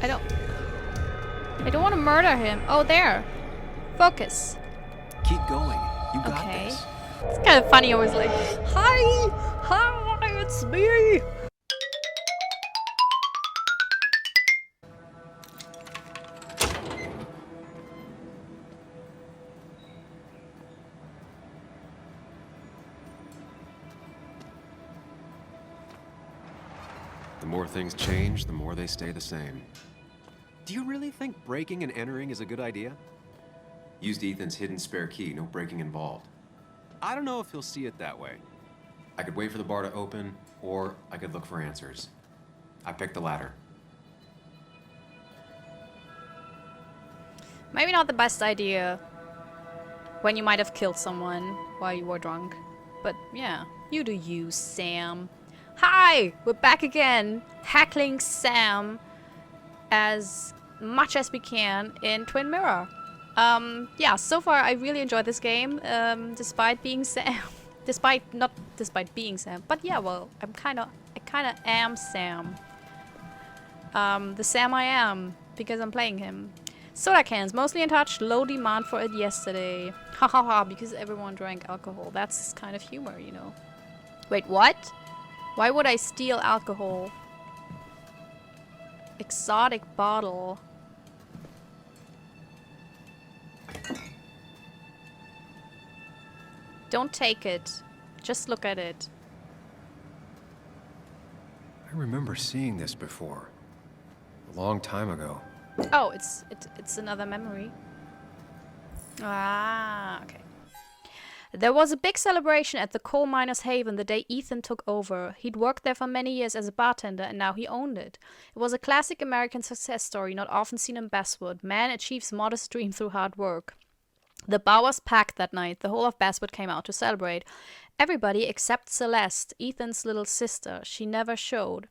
I don't want to murder him. Oh, there. Focus. Keep going. You got Okay. this. It's kind of funny. I was like, hi, it's me. The more things change, the more they stay the same. Do you really think breaking and entering is a good idea? Used Ethan's hidden spare key, no breaking involved. I don't know if he'll see it that way. I could wait for the bar to open, or I could look for answers. I picked the latter. Maybe not the best idea when you might have killed someone while you were drunk. But yeah, you do you, Sam. Hi! We're back again, heckling Sam as much as we can in Twin Mirror. Yeah, so far I really enjoyed this game, despite being Sam. Not despite being Sam, but yeah, well, I kinda am Sam. The Sam I am, because I'm playing him. Soda cans, mostly untouched, low demand for it yesterday. Ha ha ha, because everyone drank alcohol. That's kind of humor, you know. Wait, what? Why would I steal alcohol? Exotic bottle. Don't take it. Just look at it. I remember seeing this before. A long time ago. Oh, it's another memory. Ah, okay. There was a big celebration at the coal miners' haven the day Ethan took over. He'd worked there for many years as a bartender, and now he owned it. It was a classic American success story not often seen in Basswood. Man achieves modest dream through hard work. The bar was packed that night. The whole of Basswood came out to celebrate. Everybody except Celeste, Ethan's little sister. She never showed.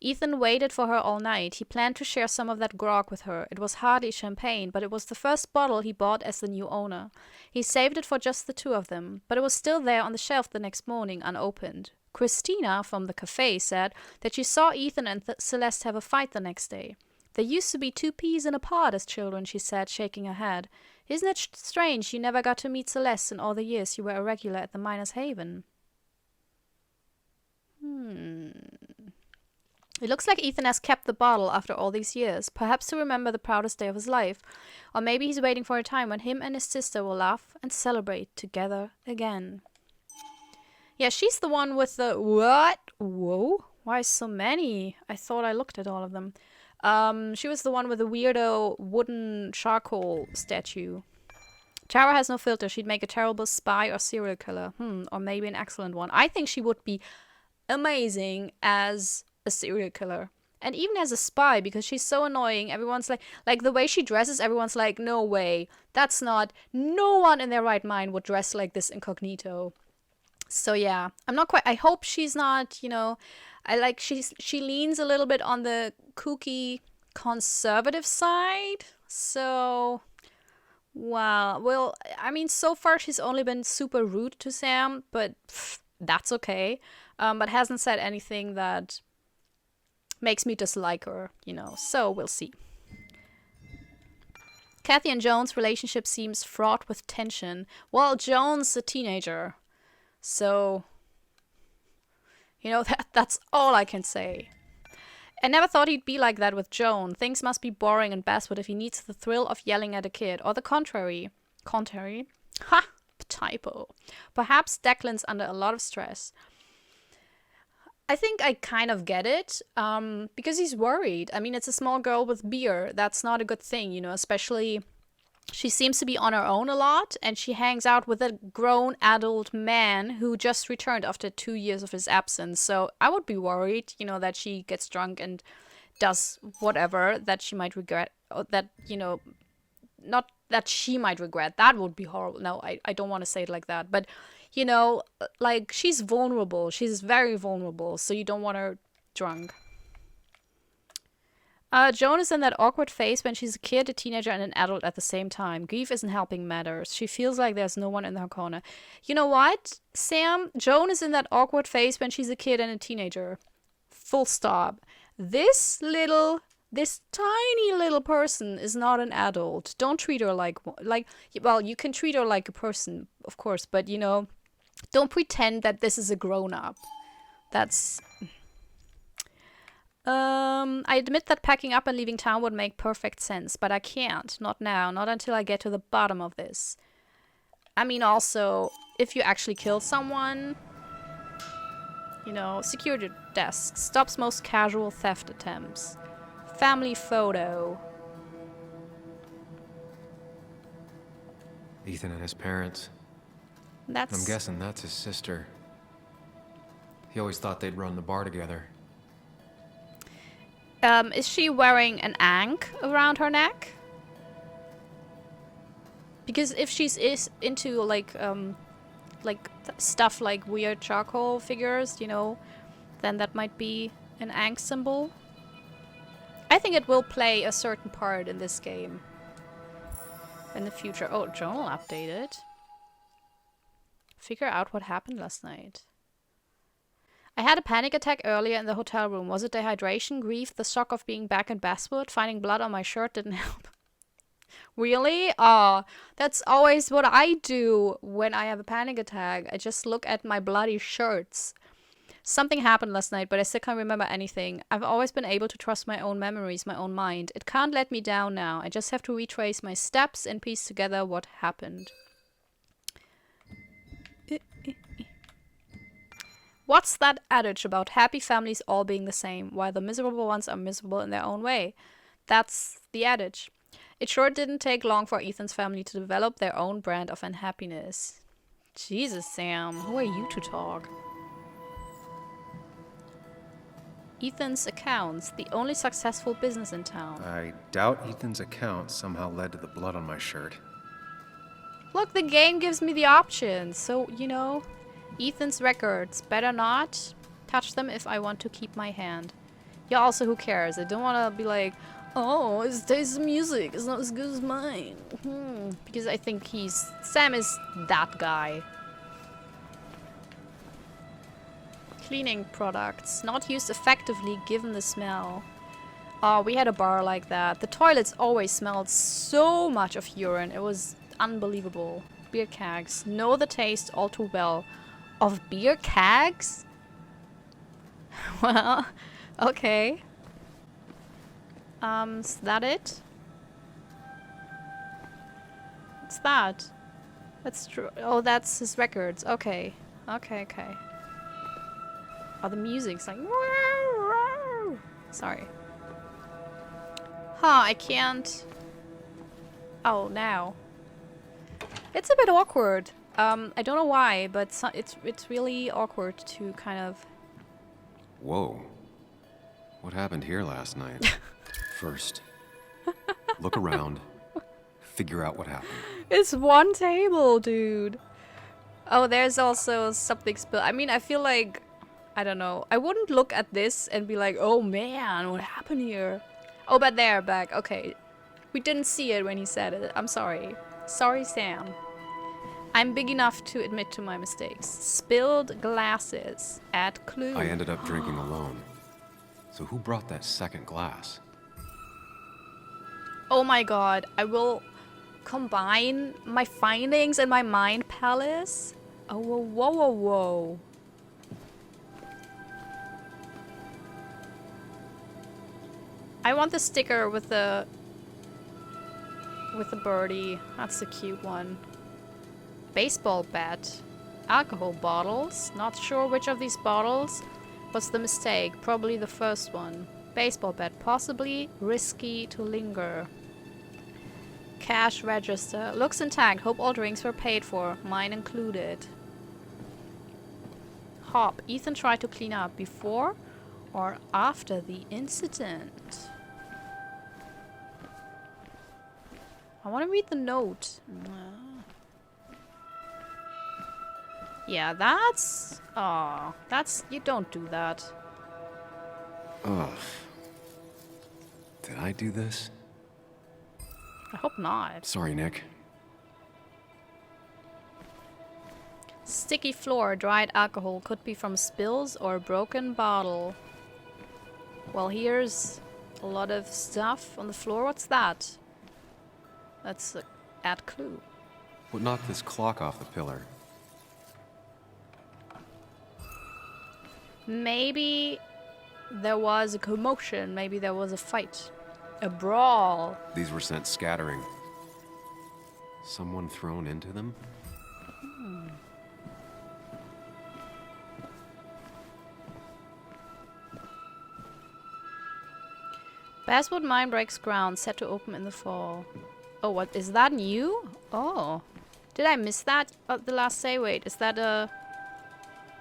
Ethan waited for her all night. He planned to share some of that grog with her. It was hardly champagne, but it was the first bottle he bought as the new owner. He saved it for just the two of them, but it was still there on the shelf the next morning, unopened. Christina, from the cafe, said that she saw Ethan and Celeste have a fight the next day. They used to be two peas in a pod as children, she said, shaking her head. Isn't it strange you never got to meet Celeste in all the years you were a regular at the Miners' Haven? It looks like Ethan has kept the bottle after all these years, perhaps to remember the proudest day of his life. Or maybe he's waiting for a time when him and his sister will laugh and celebrate together again. Yeah, she's the one with the... What? Whoa. Why so many? I thought I looked at all of them. She was the one with the weirdo wooden charcoal statue. Tara has no filter. She'd make a terrible spy or serial killer. Or maybe an excellent one. I think she would be amazing as a serial killer. And even as a spy, because she's so annoying. Everyone's like the way she dresses, everyone's like, no way. That's not... No one in their right mind would dress like this incognito. So yeah, I'm not quite... I hope she's not, you know... I like she leans a little bit on the kooky conservative side. So... Well, I mean, so far she's only been super rude to Sam, but that's okay. But hasn't said anything that makes me dislike her, you know. So we'll see. Kathy and Joan's relationship seems fraught with tension. Well, Joan's a teenager, so you know that's all I can say. I never thought he'd be like that with Joan. Things must be boring in Basswood if he needs the thrill of yelling at a kid. Or the contrary. Contrary? Ha! Typo. Perhaps Declan's under a lot of stress. I think I kind of get it. Because he's worried. I mean, it's a small girl with beer. That's not a good thing, you know, especially... She seems to be on her own a lot, and she hangs out with a grown adult man who just returned after 2 years of his absence. So I would be worried, you know, that she gets drunk and does whatever that she might regret. Or that, you know, not that she might regret. That would be horrible. No, I don't want to say it like that. But, you know, like, she's vulnerable. She's very vulnerable, so you don't want her drunk. Joan is in that awkward phase when she's a kid, a teenager, and an adult at the same time. Grief isn't helping matters. She feels like there's no one in her corner. You know what, Sam? Joan is in that awkward phase when she's a kid and a teenager. Full stop. This little This tiny little person is not an adult. Don't treat her like well, you can treat her like a person, of course, but you know, don't pretend that this is a grown-up. That's I admit that packing up and leaving town would make perfect sense, but I can't. Not now, not until I get to the bottom of this. I mean, also, if you actually kill someone, you know, secure your desk, stops most casual theft attempts. Family photo. Ethan and his parents. That's... I'm guessing that's his sister. He always thought they'd run the bar together. Is she wearing an ankh around her neck? Because if she's into like stuff like weird charcoal figures, you know, then that might be an ankh symbol. I think it will play a certain part in this game in the future. Oh, journal updated. Figure out what happened last night. I had a panic attack earlier in the hotel room. Was it dehydration, grief, the shock of being back in Basswood? Finding blood on my shirt didn't help. Really? That's always what I do when I have a panic attack. I just look at my bloody shirts. Something happened last night, but I still can't remember anything. I've always been able to trust my own memories, my own mind. It can't let me down now. I just have to retrace my steps and piece together what happened. What's that adage about happy families all being the same, while the miserable ones are miserable in their own way? That's the adage. It sure didn't take long for Ethan's family to develop their own brand of unhappiness. Jesus, Sam, who are you to talk? Ethan's accounts, the only successful business in town. I doubt Ethan's account somehow led to the blood on my shirt. Look, the game gives me the options, so, you know, Ethan's records, better not touch them if I want to keep my hand. Yeah, also, who cares? I don't want to be like, oh, his taste in music is not as good as mine. Because I think Sam is that guy. Cleaning products, not used effectively given the smell. Oh, we had a bar like that. The toilets always smelled so much of urine. It was unbelievable. Beer kegs. Know the taste all too well. Of beer kegs? Well, okay. Is that it? What's that? That's true. Oh, that's his records. Okay. Okay. Oh, the music's like... Sorry. Huh, I can't... Oh, now. It's a bit awkward. I don't know why, but it's really awkward to kind of... Whoa. What happened here last night? First, look around. Figure out what happened. It's one table, dude. Oh, there's also something spilled. I mean, I feel like... I don't know. I wouldn't look at this and be like, oh man, what happened here? Oh, but they're back. Okay. We didn't see it when he said it. I'm sorry. Sorry, Sam. I'm big enough to admit to my mistakes. Spilled glasses. Add clue. I ended up drinking alone. So who brought that second glass? Oh my god. I will combine my findings and my mind palace. Oh, whoa. I want the sticker with the birdie. That's a cute one. Baseball bat. Alcohol bottles. Not sure which of these bottles was the mistake. Probably the first one. Baseball bat. Possibly risky to linger. Cash register. Looks intact. Hope all drinks were paid for. Mine included. Hop. Ethan tried to clean up before or after the incident. I want to read the note. Yeah, that's... Oh, that's... You don't do that. Ugh. Did I do this? I hope not. Sorry, Nick. Sticky floor, dried alcohol. Could be from spills or a broken bottle. Well, here's A lot of stuff on the floor. What's that? That's a add clue. What knocked this clock off the pillar? Maybe there was a commotion. Maybe there was a fight. A brawl. These were sent scattering. Someone thrown into them? Basswood mine breaks ground, set to open in the fall. Oh, what is that new? Oh, did I miss that at the last say? Wait, is that a...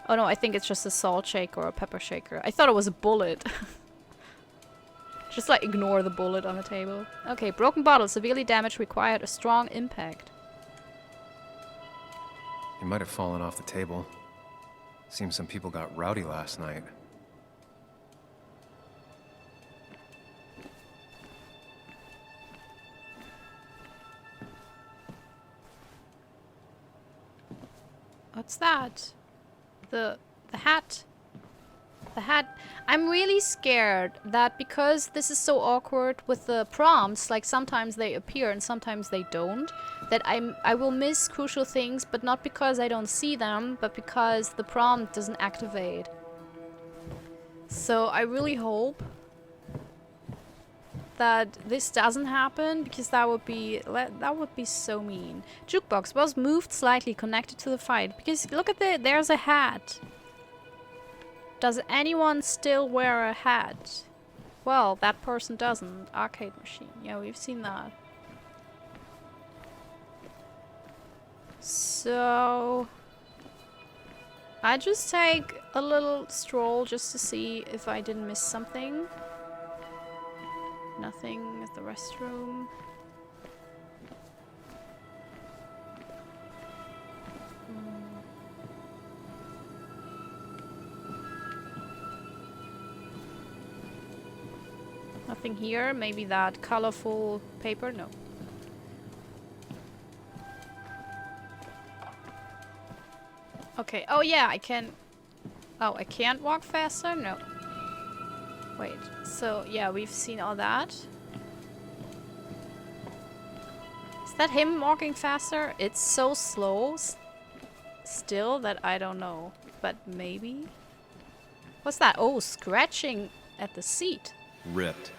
Oh no, I think it's just a salt shaker or a pepper shaker. I thought it was a bullet. Just like ignore the bullet on the table. Okay, broken bottle, severely damaged, required a strong impact. He might have fallen off the table. Seems some people got rowdy last night. What's that? The hat. The hat. I'm really scared that because this is so awkward with the prompts, like sometimes they appear and sometimes they don't, that I will miss crucial things, but not because I don't see them, but because the prompt doesn't activate. So I really hope that this doesn't happen, because that would be so mean. Jukebox was moved slightly, connected to the fight, because look at there's a hat. Does anyone still wear a hat? Well, that person doesn't. Arcade machine. Yeah, we've seen that. So I just take a little stroll just to see if I didn't miss something. Nothing at the restroom. Nothing here. Maybe that colorful paper? No. Okay. Oh yeah, I can... Oh, I can't walk faster? No. Wait. So, yeah, we've seen all that. Is that him walking faster? It's so slow still that I don't know. But maybe? What's that? Oh, scratching at the seat. Ripped.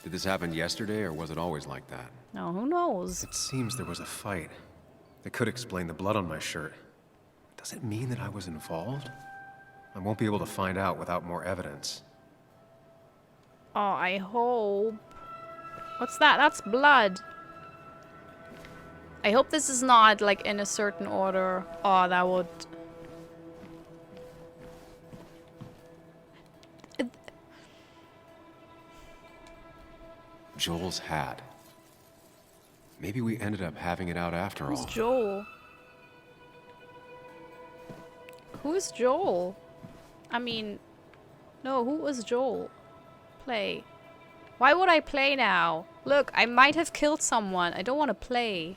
Did this happen yesterday, or was it always like that? No, who knows? It seems there was a fight. That could explain the blood on my shirt. Does it mean that I was involved? I won't be able to find out without more evidence. Oh, I hope... What's that? That's blood. I hope this is not, like, in a certain order. Oh, that would... Joel's hat. Maybe we ended up having it out after all. Who's Joel? Who is Joel? I mean... No, who was Joel? Play. Why would I play now? Look, I might have killed someone. I don't want to play.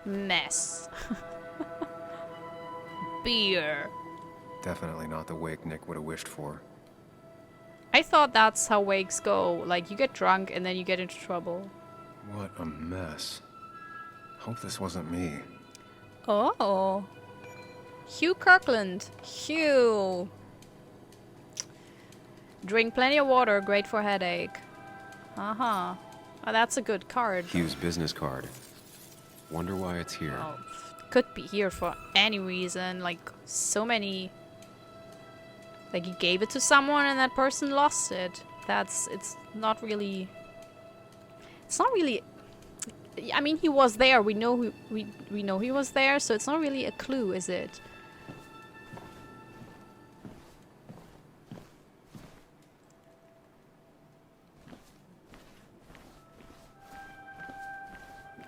Mess. Beer. Definitely not the wake Nick would have wished for. I thought that's how wakes go. Like, you get drunk and then you get into trouble. What a mess. Hope this wasn't me. Oh. Hugh Kirkland. Hugh. Drink plenty of water. Great for headache. Uh-huh. Oh, that's a good card. Hugh's business card. Wonder why it's here. Oh, could be here for any reason. Like, so many... Like, he gave it to someone and that person lost it. It's not really... It's not really... I mean, he was there. We know we know he was there, so it's not really a clue, is it?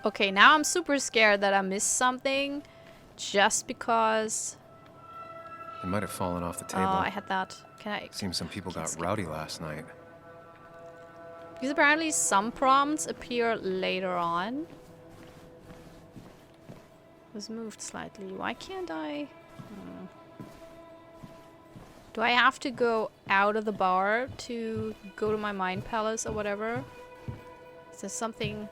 Okay, now I'm super scared that I missed something just because... He might have fallen off the table. Oh, I had that. Can I... Seems some people got rowdy last night. Because apparently some prompts appear later on. Was moved slightly. Why can't I... Do I have to go out of the bar to go to my mind palace or whatever? Is there something...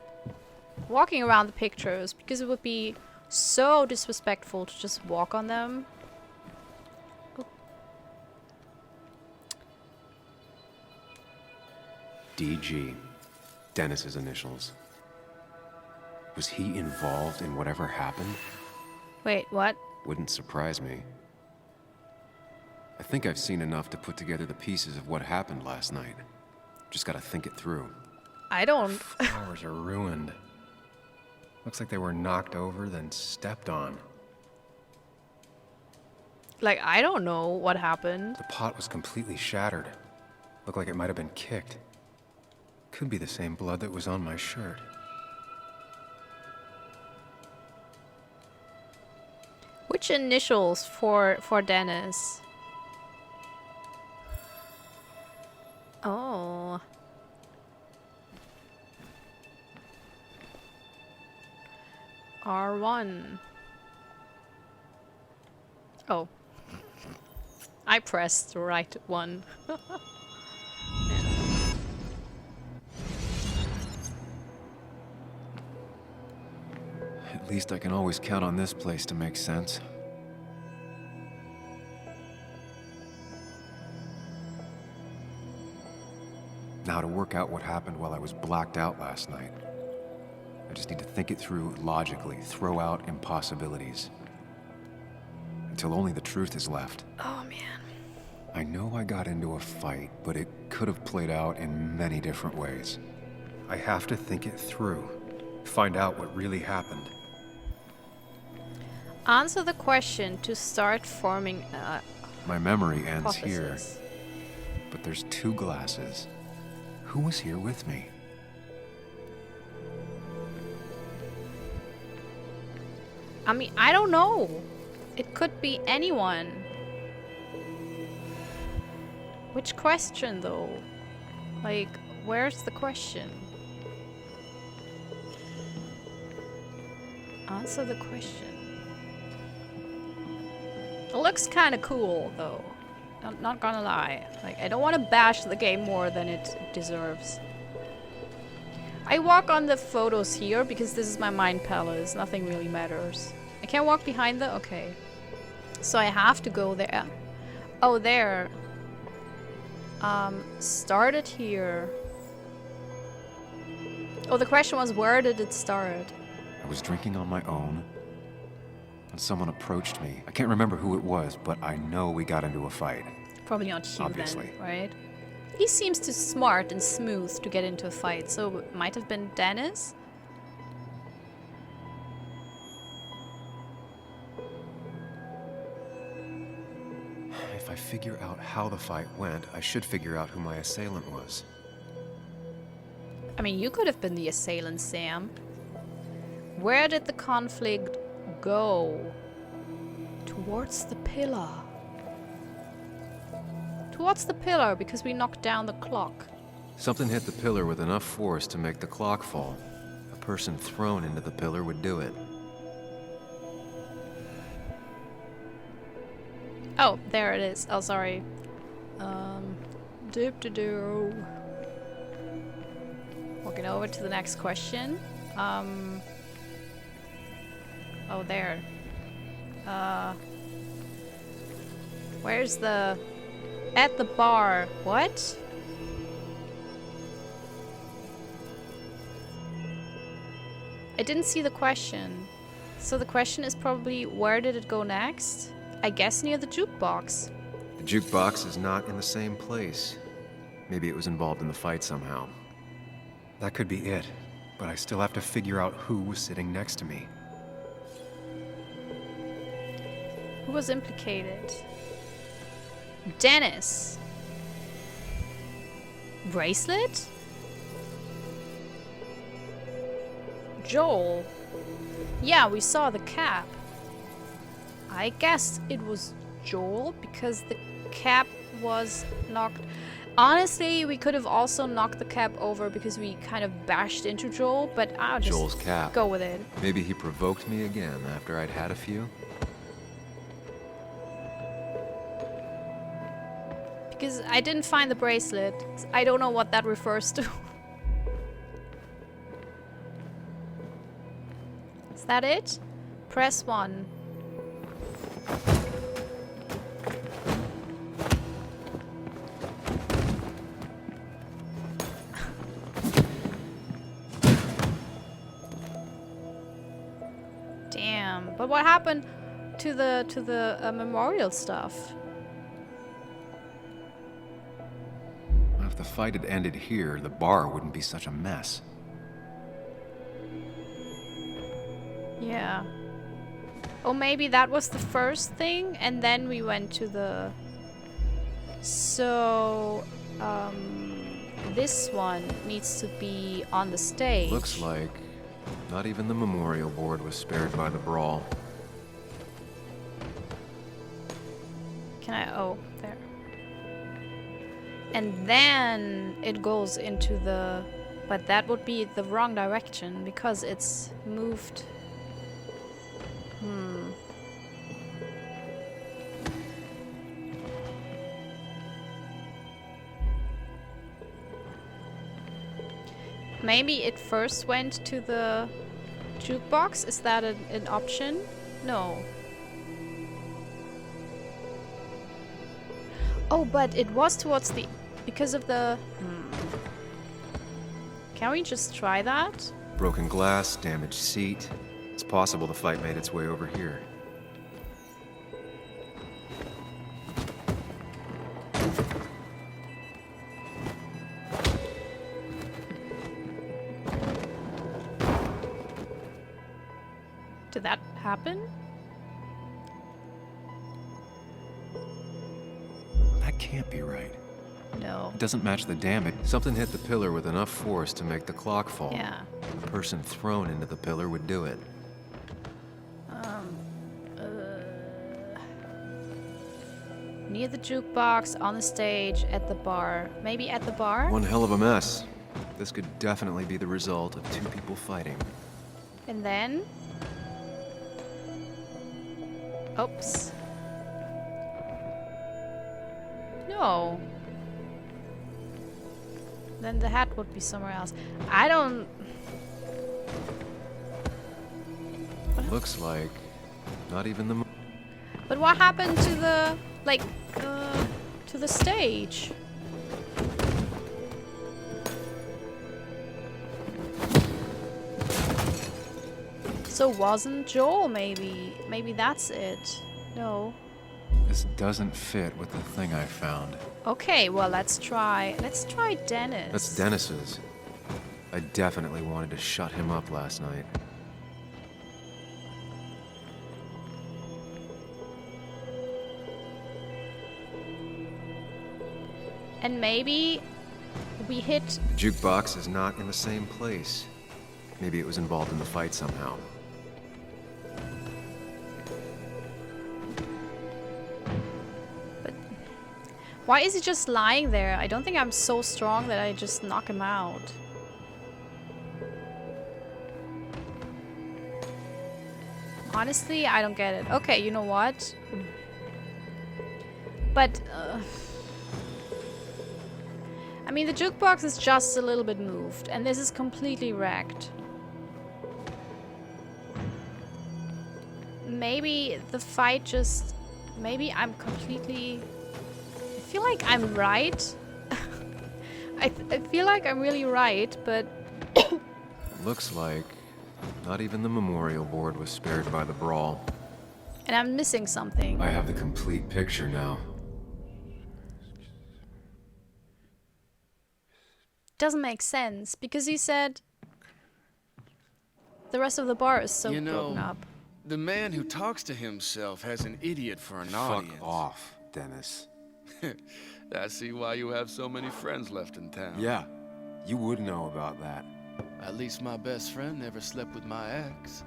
Walking around the pictures, because it would be so disrespectful to just walk on them. Oh. DG. Dennis's initials. Was he involved in whatever happened? Wait, what? Wouldn't surprise me. I think I've seen enough to put together the pieces of what happened last night. Just gotta think it through. I don't... Flowers are ruined. Looks like they were knocked over, then stepped on. Like, I don't know what happened. The pot was completely shattered. Looked like it might have been kicked. Could be the same blood that was on my shirt. Which initials for Dennis? Oh. R1. Oh. I pressed the right one. At least I can always count on this place to make sense. Now to work out what happened while I was blacked out last night. I just need to think it through logically, throw out impossibilities. Until only the truth is left. Oh man. I know I got into a fight, but it could have played out in many different ways. I have to think it through. Find out what really happened. Answer the question to start forming My memory ends here, hypothesis. but there's 2 glasses. Who was here with me? I mean, I don't know. It could be anyone. Which question though? Like, where's the question? Answer the question. It looks kind of cool though. Not gonna lie. Like, I don't want to bash the game more than it deserves. I walk on the photos here because this is my mind palace. Nothing really matters. I can't walk behind the... Okay. So I have to go there. Oh, there. Started here. Oh, the question was, where did it start? I was drinking on my own, and someone approached me. I can't remember who it was, but I know we got into a fight. Probably not Hugh Obviously. then, right? He seems too smart and smooth to get into a fight, so it might have been Dennis? If I figure out how the fight went, I should figure out who my assailant was. I mean, you could have been the assailant, Sam. Where did the conflict go? Towards the pillar. Towards the pillar, because we knocked down the clock. Something hit the pillar with enough force to make the clock fall. A person thrown into the pillar would do it. Oh, there it is. Oh, sorry. Doop-de-doo. Walking over to the next question. Oh, there. Where's the... At the bar. What? I didn't see the question. So the question is probably, where did it go next? I guess near the jukebox. The jukebox is not in the same place. Maybe it was involved in the fight somehow. That could be it, but I still have to figure out who was sitting next to me. Who was implicated? Dennis. Bracelet? Joel. Yeah, we saw the cap. I guess it was Joel because the cap was knocked... Honestly, we could have also knocked the cap over because we kind of bashed into Joel, but I'll just Joel's cap. go with it. Maybe he provoked me again after I'd had a few. Because I didn't find the bracelet. I don't know what that refers to. Is that it? Press 1. Damn. But what happened to the memorial stuff? If the fight had ended here, the bar wouldn't be such a mess. Yeah. Oh, maybe that was the first thing, and then we went to the... So, this one needs to be on the stage. Looks like not even the memorial board was spared by the brawl. Can I... Oh, there. And then it goes into the... But that would be the wrong direction, because it's moved... Maybe it first went to the jukebox? Is that an option? No. Oh, but it was towards the... Because of the... Can we just try that? Broken glass, damaged seat. It's possible the fight made its way over here. Did that happen? That can't be right. No. It doesn't match the damage. Something hit the pillar with enough force to make the clock fall. Yeah. A person thrown into the pillar would do it. Near the jukebox, on the stage, at the bar. Maybe at the bar? One hell of a mess. This could definitely be the result of two people fighting. And then... Oops. No. Then the hat would be somewhere else. I don't... Looks like not even the... But what happened to the... Like, to the stage? So wasn't Joel, maybe? Maybe that's it. No. This doesn't fit with the thing I found. Okay, well, let's try Dennis. That's Dennis's. I definitely wanted to shut him up last night. And maybe we hit... The jukebox is not in the same place. Maybe it was involved in the fight somehow. But why is he just lying there? I don't think I'm so strong that I just knock him out. Honestly, I don't get it. Okay, you know what? But... I mean, the jukebox is just a little bit moved, and this is completely wrecked. Maybe the fight just... Maybe I'm completely... I feel like I'm right. I feel like I'm really right, but... Looks like not even the memorial board was spared by the brawl. And I'm missing something. I have the complete picture now. Doesn't make sense, because he said the rest of the bar is so broken up. The man who talks to himself has an idiot for an audience. Fuck off, Dennis. I see why you have so many friends left in town. Yeah, you would know about that. At least my best friend never slept with my ex.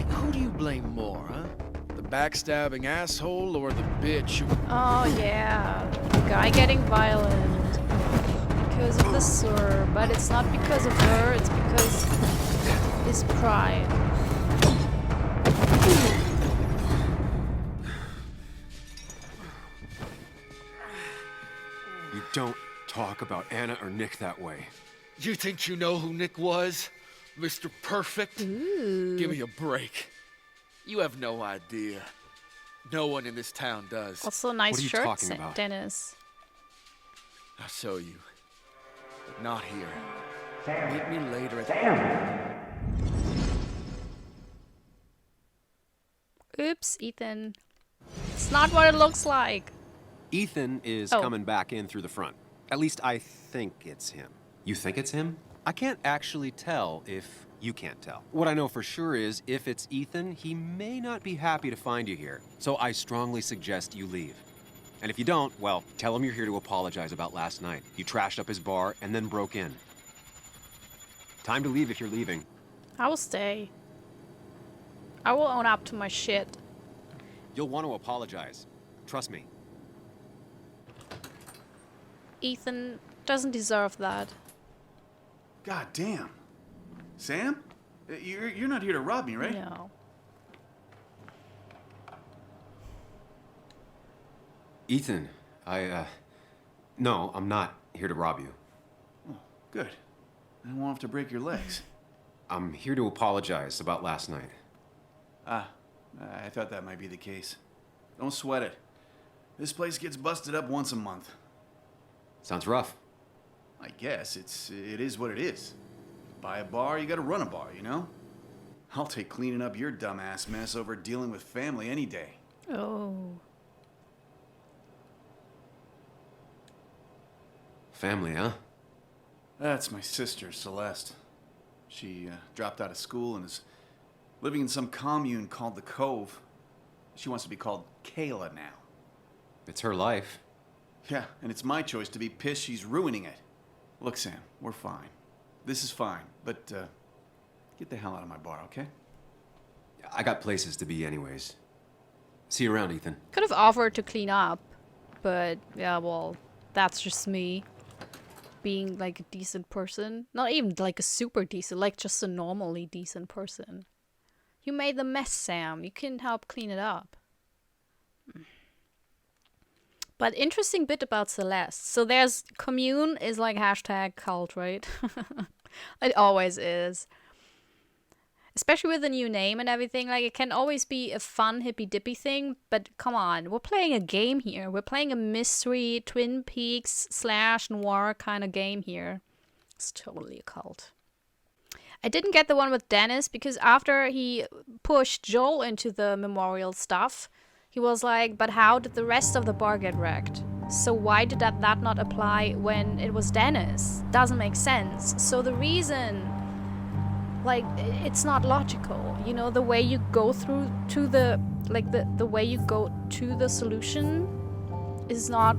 Who do you blame more, huh? The backstabbing asshole or the bitch who... Oh yeah, the guy getting violent because of the slur, but it's not because of her, it's because his pride. You don't talk about Anna or Nick that way. You think you know who Nick was? Mr. Perfect? Ooh. Give me a break. You have no idea. No one in this town does. Also, nice What are you shirt, talking about? Dennis. I'll show you. But not here. Meet me later at the... Oops, Ethan. It's not what it looks like. Ethan is Oh. coming back in through the front. At least I think it's him. You think it's him? I can't actually tell if you can't tell. What I know for sure is if it's Ethan, he may not be happy to find you here. So I strongly suggest you leave. And if you don't, well, tell him you're here to apologize about last night. You trashed up his bar and then broke in. Time to leave if you're leaving. I will stay. I will own up to my shit. You'll want to apologize. Trust me. Ethan doesn't deserve that. God damn. Sam? You're not here to rob me, right? No. Ethan, no, I'm not here to rob you. Oh, good. I won't have to break your legs. I'm here to apologize about last night. Ah, I thought that might be the case. Don't sweat it. This place gets busted up once a month. Sounds rough. I guess it is what it is. Buy a bar, you gotta run a bar, you know? I'll take cleaning up your dumbass mess over dealing with family any day. Oh. Family, huh? That's my sister, Celeste. She dropped out of school and is living in some commune called the Cove. She wants to be called Kayla now. It's her life. Yeah, and it's my choice to be pissed she's ruining it. Look, Sam, we're fine. This is fine, but get the hell out of my bar, okay? I got places to be anyways. See you around, Ethan. Could have offered to clean up, but yeah, well, that's just me. Being like a decent person. Not even like a super decent, like just a normally decent person. You made the mess, Sam. You can help clean it up. But interesting bit about Celeste. So there's commune is like hashtag cult, right? It always is. Especially with a new name and everything. Like it can always be a fun hippy dippy thing. But come on, we're playing a game here. We're playing a mystery, Twin Peaks / noir kind of game here. It's totally a cult. I didn't get the one with Dennis because after he pushed Joel into the memorial stuff, he was like, but how did the rest of the bar get wrecked? So why did that not apply when it was Dennis? Doesn't make sense. So the reason, like, it's not logical. You know, the way you go through to the, like, the way you go to the solution is not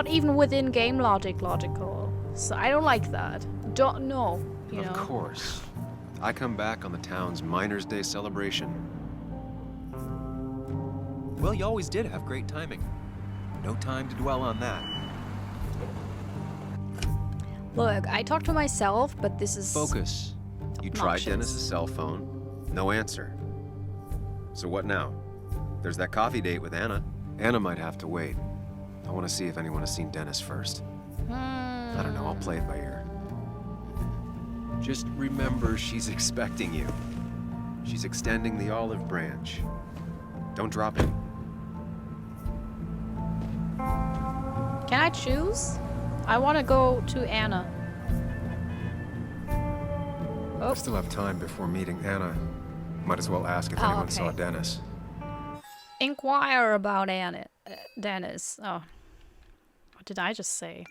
even within game logical. So I don't like that. Don't know, you know. Of course. I come back on the town's Miners' Day celebration. Well, you always did have great timing. No time to dwell on that. Look, I talk to myself, but this is... Focus. You tried obnoxious. Dennis's cell phone. No answer. So what now? There's that coffee date with Anna. Anna might have to wait. I want to see if anyone has seen Dennis first. I don't know, I'll play it by ear. Just remember she's expecting you. She's extending the olive branch. Don't drop it. Can I choose? I want to go to Anna. I still have time before meeting Anna. Might as well ask if anyone saw okay. Dennis. Inquire about Dennis. Oh, what did I just say?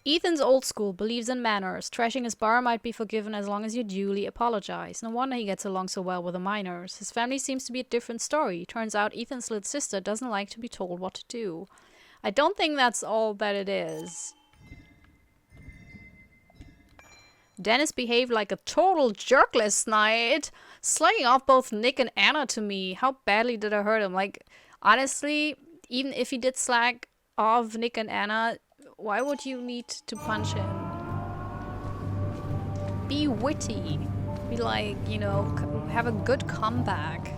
Ethan's old school, believes in manners. Trashing his bar might be forgiven as long as you duly apologize. No wonder he gets along so well with the miners. His family seems to be a different story. Turns out Ethan's little sister doesn't like to be told what to do. I don't think that's all that it is. Dennis behaved like a total jerk last night, slugging off both Nick and Anna to me. How badly did I hurt him? Like, honestly, even if he did slag off Nick and Anna, why would you need to punch him? Be witty. Be like, you know, have a good comeback.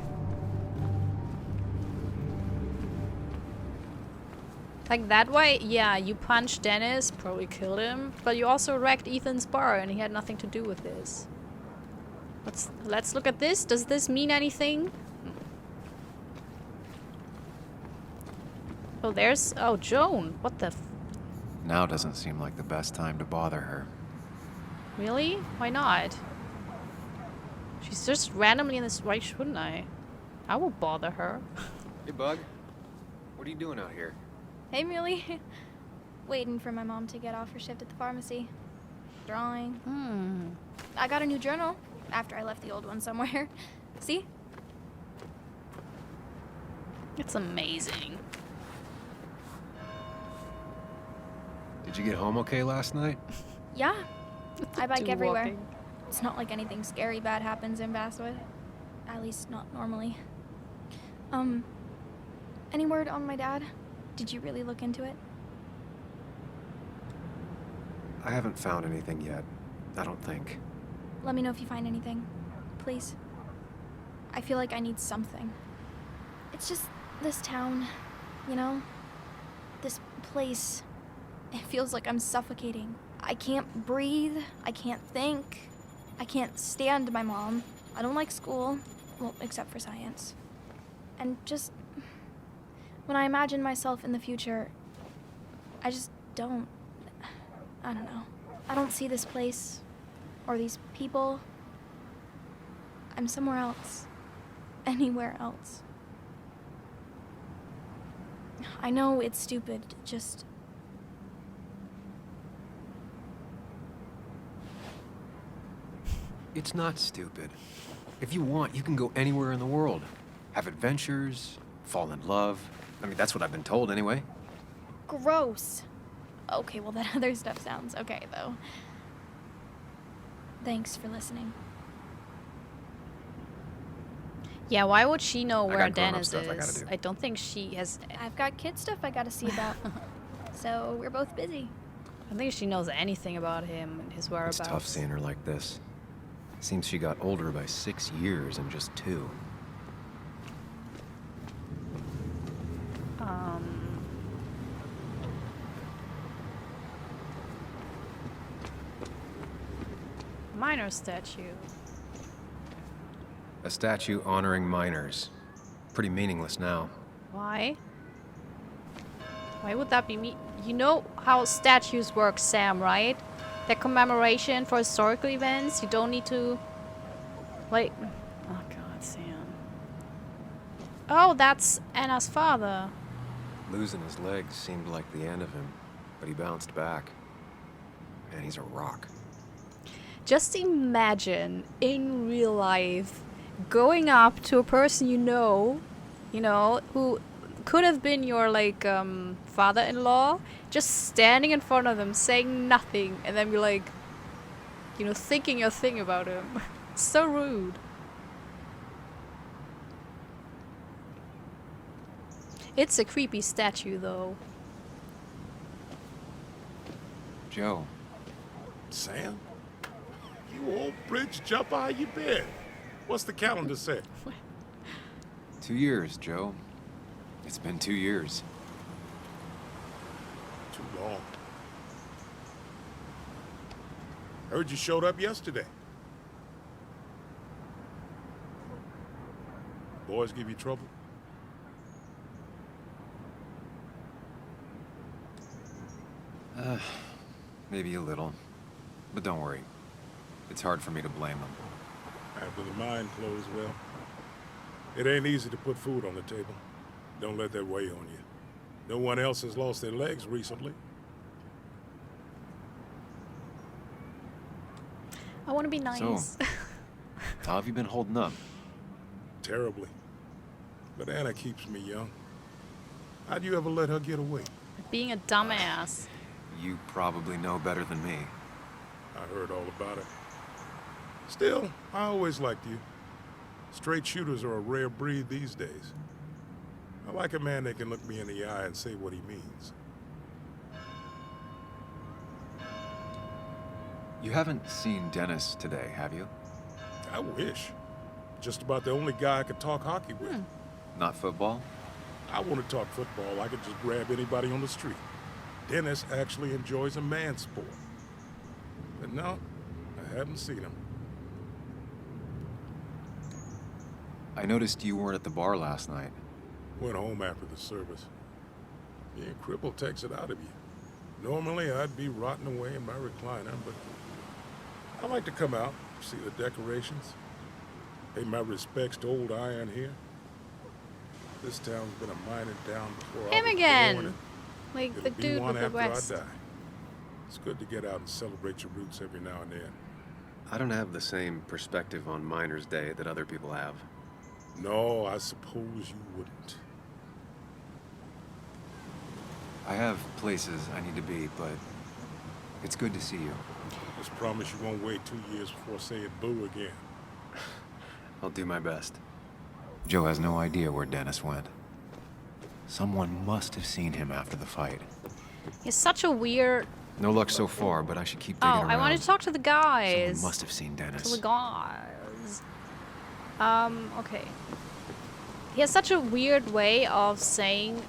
Like that way, yeah, you punched Dennis, probably killed him, but you also wrecked Ethan's bar and he had nothing to do with this. Let's look at this. Does this mean anything? Oh, there's... Oh, Joan. What the... Now doesn't seem like the best time to bother her. Really? Why not? She's just randomly in this... Why shouldn't I? I will bother her. Hey, Bug. What are you doing out here? Hey, Muley. Waiting for my mom to get off her shift at the pharmacy. Drawing. I got a new journal after I left the old one somewhere. See? It's amazing. Did you get home okay last night? Yeah. I bike Dude everywhere. walking. It's not like anything scary bad happens in Basswood. At least not normally. Any word on my dad? Did you really look into it? I haven't found anything yet. I don't think. Let me know if you find anything. Please. I feel like I need something. It's just this town, you know? This place. It feels like I'm suffocating. I can't breathe. I can't think. I can't stand my mom. I don't like school. Well, except for science. And just... when I imagine myself in the future, I just don't... I don't know. I don't see this place. Or these people. I'm somewhere else. Anywhere else. I know it's stupid, just... It's not stupid. If you want, you can go anywhere in the world. Have adventures, fall in love. I mean, that's what I've been told anyway. Gross. Okay, well, that other stuff sounds okay, though. Thanks for listening. Yeah, why would she know I where got grown-up Dennis stuff I gotta is? do. I don't think she has... I've got kid stuff I gotta see about. So we're both busy. I don't think she knows anything about him and his whereabouts. It's tough seeing her like this. Seems she got older by 6 years in just 2. Minor statue. A statue honoring minors. Pretty meaningless now. Why? Why would that be me? You know how statues work, Sam, right? They're commemoration for historical events. You don't need to... Like... Oh god, Sam. Oh, that's Anna's father. Losing his legs seemed like the end of him, but he bounced back. Man, he's a rock. Just imagine, in real life, going up to a person you know, who could have been your, like, father-in-law, just standing in front of them, saying nothing, and then be like, thinking your thing about him. So rude. It's a creepy statue, though. Joe. Sam? You old bridge jumper, how you been? What's the calendar say? 2 years, Joe. It's been 2 years. Too long. Heard you showed up yesterday. Boys give you trouble? Maybe a little. But don't worry. It's hard for me to blame them. After the mind closed, well, it ain't easy to put food on the table. Don't let that weigh on you. No one else has lost their legs recently. I want to be nice. So, how have you been holding up? Terribly. But Anna keeps me young. How'd you ever let her get away? Being a dumbass. You probably know better than me. I heard all about it. Still, I always liked you. Straight shooters are a rare breed these days. I like a man that can look me in the eye and say what he means. You haven't seen Dennis today, have you? I wish. Just about the only guy I could talk hockey with. Not football? I want to talk football, I could just grab anybody on the street. Dennis actually enjoys a man's sport. But no, I haven't seen him. I noticed you weren't at the bar last night. Went home after the service. Being crippled takes it out of you. Normally, I'd be rotting away in my recliner, but I like to come out, see the decorations, pay my respects to old Iron here. This town's been a mining town before I Him was again. born, and Like the it'll be dude one with the after vest. I die. It's good to get out and celebrate your roots every now and then. I don't have the same perspective on Miners' Day that other people have. No, I suppose you wouldn't. I have places I need to be, but it's good to see you. Just promise you won't wait 2 years before saying boo again. I'll do my best. Joe has no idea where Dennis went. Someone must have seen him after the fight. He's such a weird... No luck so far, but I should keep digging Oh, around. I wanted to talk to the guys. Someone must have seen Dennis. To the guys. Okay. He has such a weird way of saying,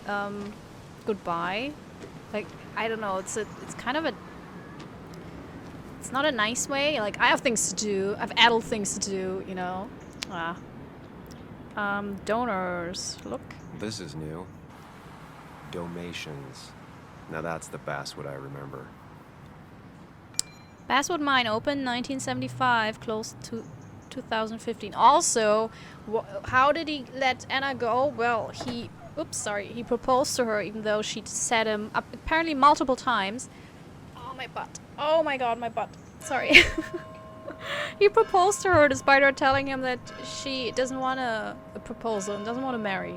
goodbye. Like, I don't know, it's kind of a... It's not a nice way. Like, I have things to do. I have adult things to do, you know. Donors. Look. This is new. Domations. Now that's the Basswood I remember. Basswood Mine opened 1975, closed to 2015. Also, how did he let Anna go? Well, he proposed to her even though she'd set him up apparently multiple times. Oh, my butt. Oh my god, my butt. Sorry. He proposed to her despite her telling him that she doesn't want a proposal and doesn't want to marry.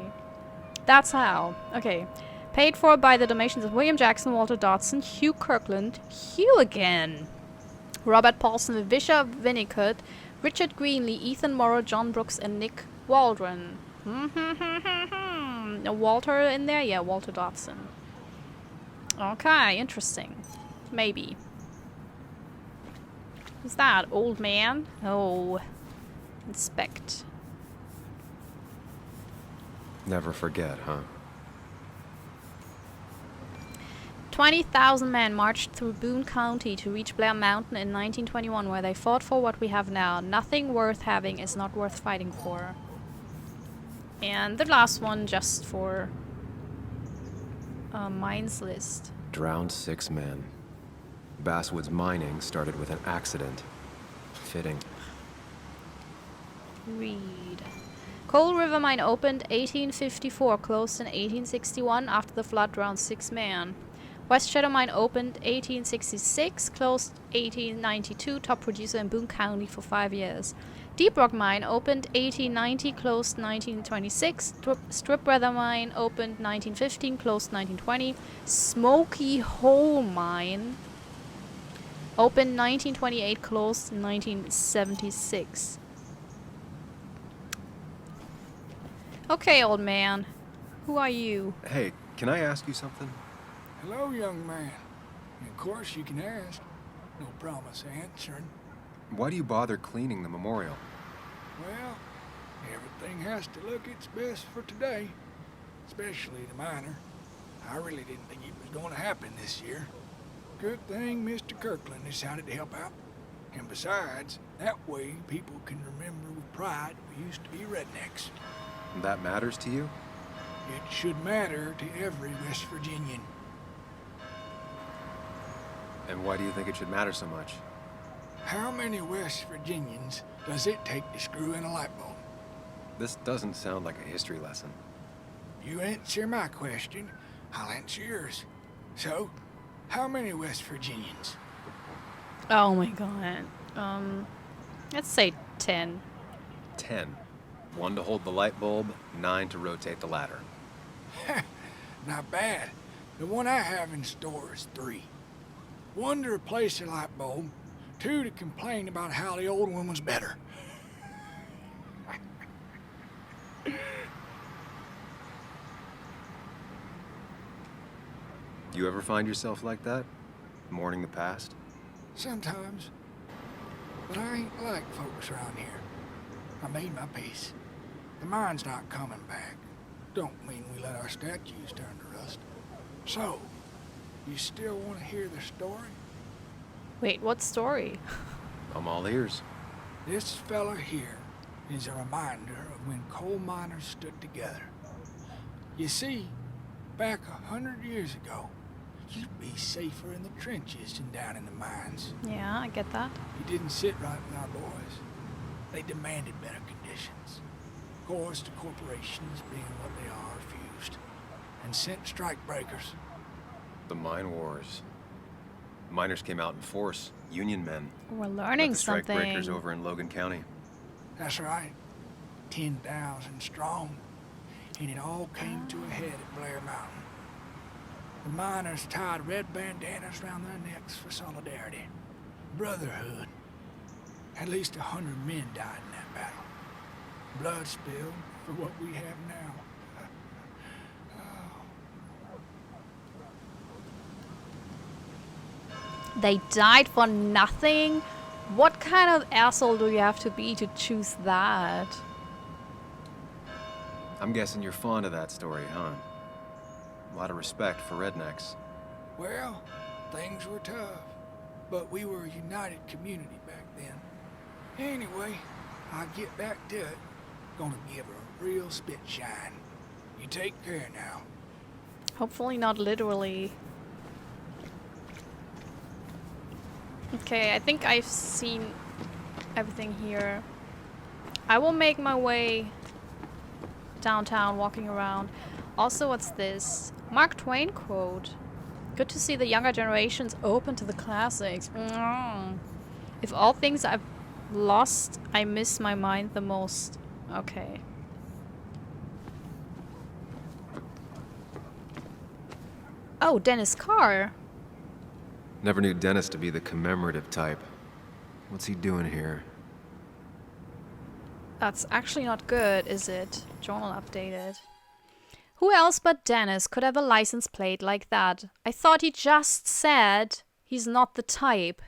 That's how. Okay. Paid for by the donations of William Jackson, Walter Dodson, Hugh Kirkland, Hugh again, Robert Paulson, Visha Winnicott, Richard Greenlee, Ethan Morrow, John Brooks, and Nick Waldron. Walter in there? Yeah, Walter Dodson. Okay, interesting. Maybe. Who's that? Old man? Oh. Inspect. Never forget, huh? 20,000 men marched through Boone County to reach Blair Mountain in 1921, where they fought for what we have now. Nothing worth having is not worth fighting for. And the last one, just for mines list. Drowned 6 men. Basswood's mining started with an accident. Fitting. Read. Coal River Mine opened 1854, closed in 1861. After the flood, drowned 6 men. West Shadow Mine opened 1866, closed 1892, top producer in Boone County for 5 years. Deep Rock Mine opened 1890, closed 1926. Strip Weather Mine opened 1915, closed 1920. Smoky Hole Mine opened 1928, closed in 1976. Okay, old man. Who are you? Hey, can I ask you something? Hello, young man. Of course you can ask. No promise answering. Why do you bother cleaning the memorial? Well, everything has to look its best for today. Especially the miner. I really didn't think it was going to happen this year. Good thing Mr. Kirkland decided to help out. And besides, that way people can remember with pride we used to be rednecks. That matters to you? It should matter to every West Virginian. And why do you think it should matter so much? How many West Virginians does it take to screw in a light bulb? This doesn't sound like a history lesson. You answer my question, I'll answer yours. So, how many West Virginians? Oh my god. Let's say 10. 10. 1 to hold the light bulb, 9 to rotate the ladder. Not bad. The one I have in store is 3. 1 to replace the light bulb, 2 to complain about how the old one was better. You ever find yourself like that? Mourning the past? Sometimes. But I ain't like folks around here. I made my peace. The mine's not coming back. don't mean we let our statues turn to rust. So, you still want to hear the story? Wait, what story? I'm all ears. This fella here is a reminder of when coal miners stood together. You see, back 100 years ago, you'd be safer in the trenches than down in the mines. Yeah, I get that. You didn't sit right with our boys. They demanded better conditions. Of course, the corporations, being what they are, refused and sent strike breakers. The mine wars. Miners came out in force. Union men. We're Met learning the strike something. breakers over in Logan County. That's right. 10,000 strong. And it all came to a head at Blair Mountain. The miners tied red bandanas around their necks for solidarity. Brotherhood. At least 100 men died in that battle. Blood spilled for what we have now. They died for nothing? What kind of asshole do you have to be to choose that? I'm guessing you're fond of that story, huh? A lot of respect for rednecks. Well, things were tough, but we were a united community back then. Anyway, I'll get back to it. Gonna give her a real spit shine. You take care now. Hopefully not literally. Okay, I think I've seen everything here. I will make my way downtown, walking around. Also, what's this? Mark Twain quote. Good to see the younger generations open to the classics. If all things I've lost, I miss my mind the most. Okay. Oh, Dennis Carr. Never knew Dennis to be the commemorative type. What's he doing here? That's actually not good, is it? Journal updated. Who else but Dennis could have a license plate like that? I thought he just said he's not the type.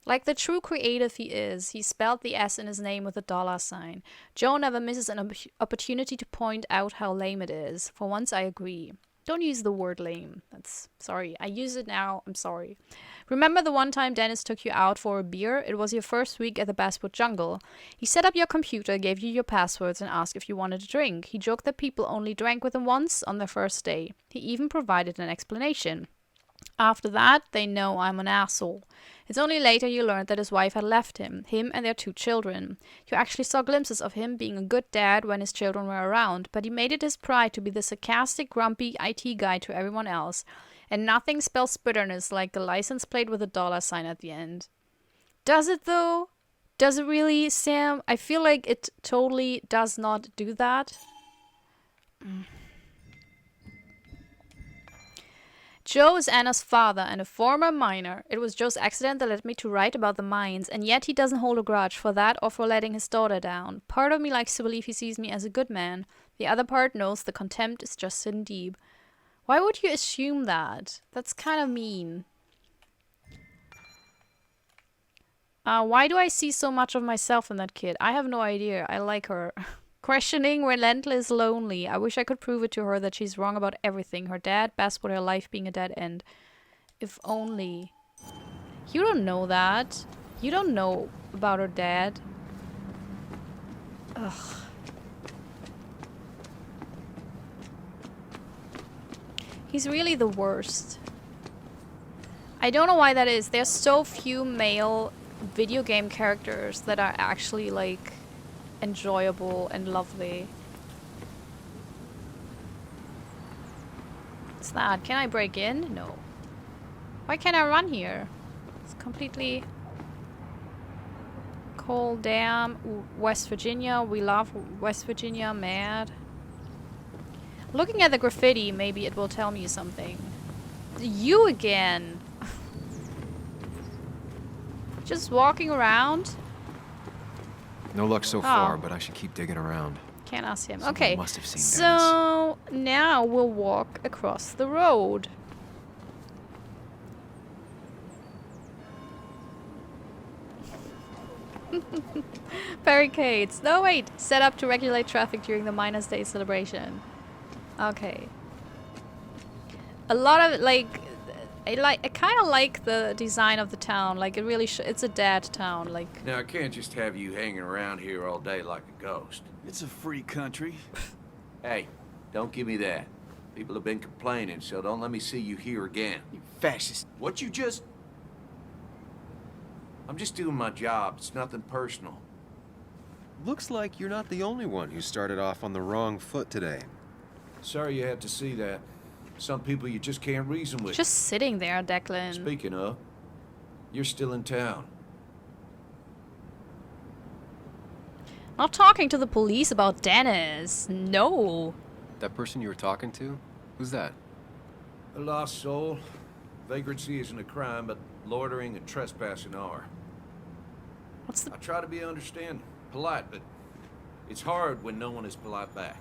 Like the true creative he is, he spelled the S in his name with a $sign. Joe never misses an opportunity to point out how lame it is. For once, I agree. Don't use the word lame. That's sorry. I use it now. I'm sorry. Remember the one time Dennis took you out for a beer? It was your first week at the Basswood Jungle. He set up your computer, gave you your passwords, and asked if you wanted a drink. He joked that people only drank with him once on their first day. He even provided an explanation. After that, they know I'm an asshole. It's only later you learned that his wife had left him and their 2 children. You actually saw glimpses of him being a good dad when his children were around, but he made it his pride to be the sarcastic, grumpy IT guy to everyone else. And nothing spells bitterness like a license plate with a $sign at the end. Does it though? Does it really, Sam? I feel like it totally does not do that. Joe is Anna's father and a former miner. It was Joe's accident that led me to write about the mines, and yet he doesn't hold a grudge for that or for letting his daughter down. Part of me likes to believe he sees me as a good man. The other part knows the contempt is just hidden deep. Why would you assume that? That's kind of mean. Why do I see so much of myself in that kid? I have no idea. I like her. Questioning, relentless, lonely. I wish I could prove it to her that she's wrong about everything. Her dad, Basswood, her life being a dead end. If only. You don't know that. You don't know about her dad. Ugh. He's really the worst. I don't know why that is. There's so few male video game characters that are actually, like, enjoyable and lovely. What's that? Can I break in? No. Why can't I run here? It's completely cold. Damn. West Virginia. We love West Virginia. Mad. Looking at the graffiti, maybe it will tell me something. You again. Just walking around. No luck so far, but I should keep digging around. Can't ask him. Someone Okay. must have seen So now we'll walk across the road. Barricades. No, wait. Set up to regulate traffic during the Miners' Day celebration. Okay. A lot of like, I kind of like the design of the town. Like, it really, it's a dead town. Like, Now, I can't just have you hanging around here all day like a ghost. It's a free country. Hey, don't give me that. People have been complaining, so don't let me see you here again. You fascist. What you just... I'm just doing my job. It's nothing personal. Looks like you're not the only one who started off on the wrong foot today. Sorry you had to see that. Some people you just can't reason with. just sitting there, Declan. Speaking of, you're still in town. Not talking to the police about Dennis. No. That person you were talking to? Who's that? A lost soul. Vagrancy isn't a crime, but loitering and trespassing are. What's the... I try to be understanding, polite, but it's hard when no one is polite back.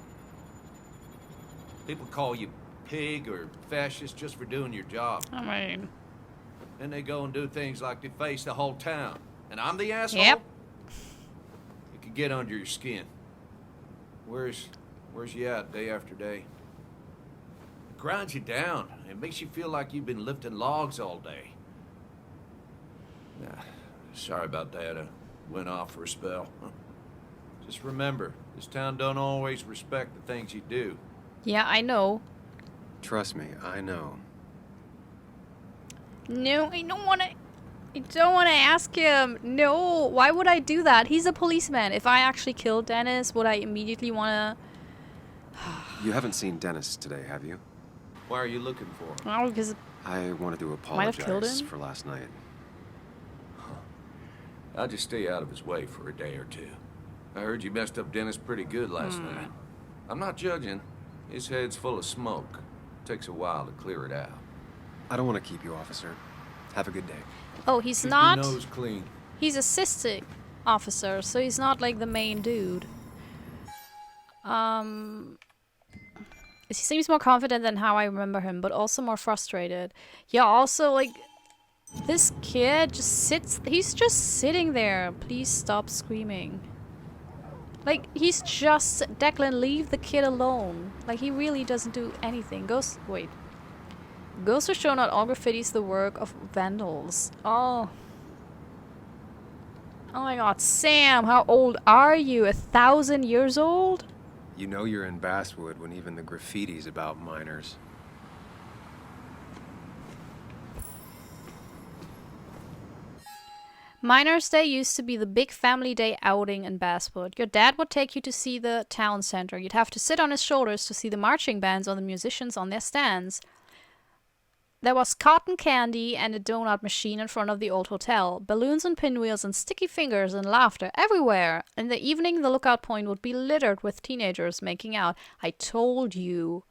People call you pig or fascist just for doing your job. I mean... Then they go and do things like deface the whole town. And I'm the asshole? Yep. It can get under your skin. Where's you at day after day? It grinds you down. It makes you feel like you've been lifting logs all day. Nah, sorry about that. I went off for a spell. Just remember, this town don't always respect the things you do. Yeah, I know. Trust me, I know. No, I don't want to... I don't want to ask him. No, why would I do that? He's a policeman. If I actually killed Dennis, would I immediately want You haven't seen Dennis today, have you? Why are you looking for him? to... Well, because... I wanted to Might have killed apologize him? for last night. I'll just stay out of his way for a day or two. I heard you messed up Dennis pretty good last night. I'm not judging. His head's full of smoke. Takes a while to clear it out. I don't want to keep you, officer. Have a good day. Oh, he's Keep not... your nose clean. He's assistant officer, so he's not like the main dude. He seems more confident than how I remember him, but also more frustrated. Yeah, also, like, this kid just sits... He's just sitting there. Please stop screaming. Like, he's just... Declan, leave the kid alone. Like, he really doesn't do anything. Wait. Goes to show not all graffiti is the work of vandals. Oh. Oh my god. Sam, how old are you? 1,000 years old? You know you're in Basswood when even the graffiti's about minors. Miners' Day used to be the big family day outing in Basswood. Your dad would take you to see the town center. You'd have to sit on his shoulders to see the marching bands or the musicians on their stands. There was cotton candy and a donut machine in front of the old hotel. Balloons and pinwheels and sticky fingers and laughter everywhere. In the evening, the lookout point would be littered with teenagers making out. I told you.